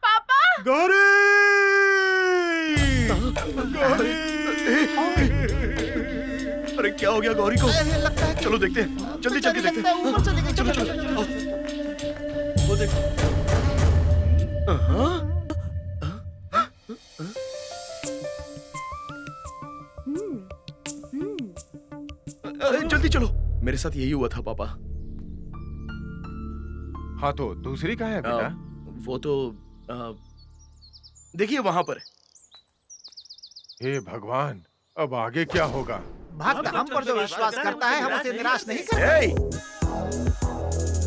पापा! गौरी! अरे क्या हो गया गौरी को? चलो देखते हैं, जल्दी चल के देखते हैं। ऊपर चली गई। चलो। वो देखो। जल्दी चलो, मेरे साथ यही हुआ था पापा। हाँ तो दूसरी कहाँ है बेटा? वो तो देखिए वहां पर। हे भगवान, अब आगे क्या होगा? भक्त हम पर जो विश्वास करता है हम उसे निराश नहीं करते।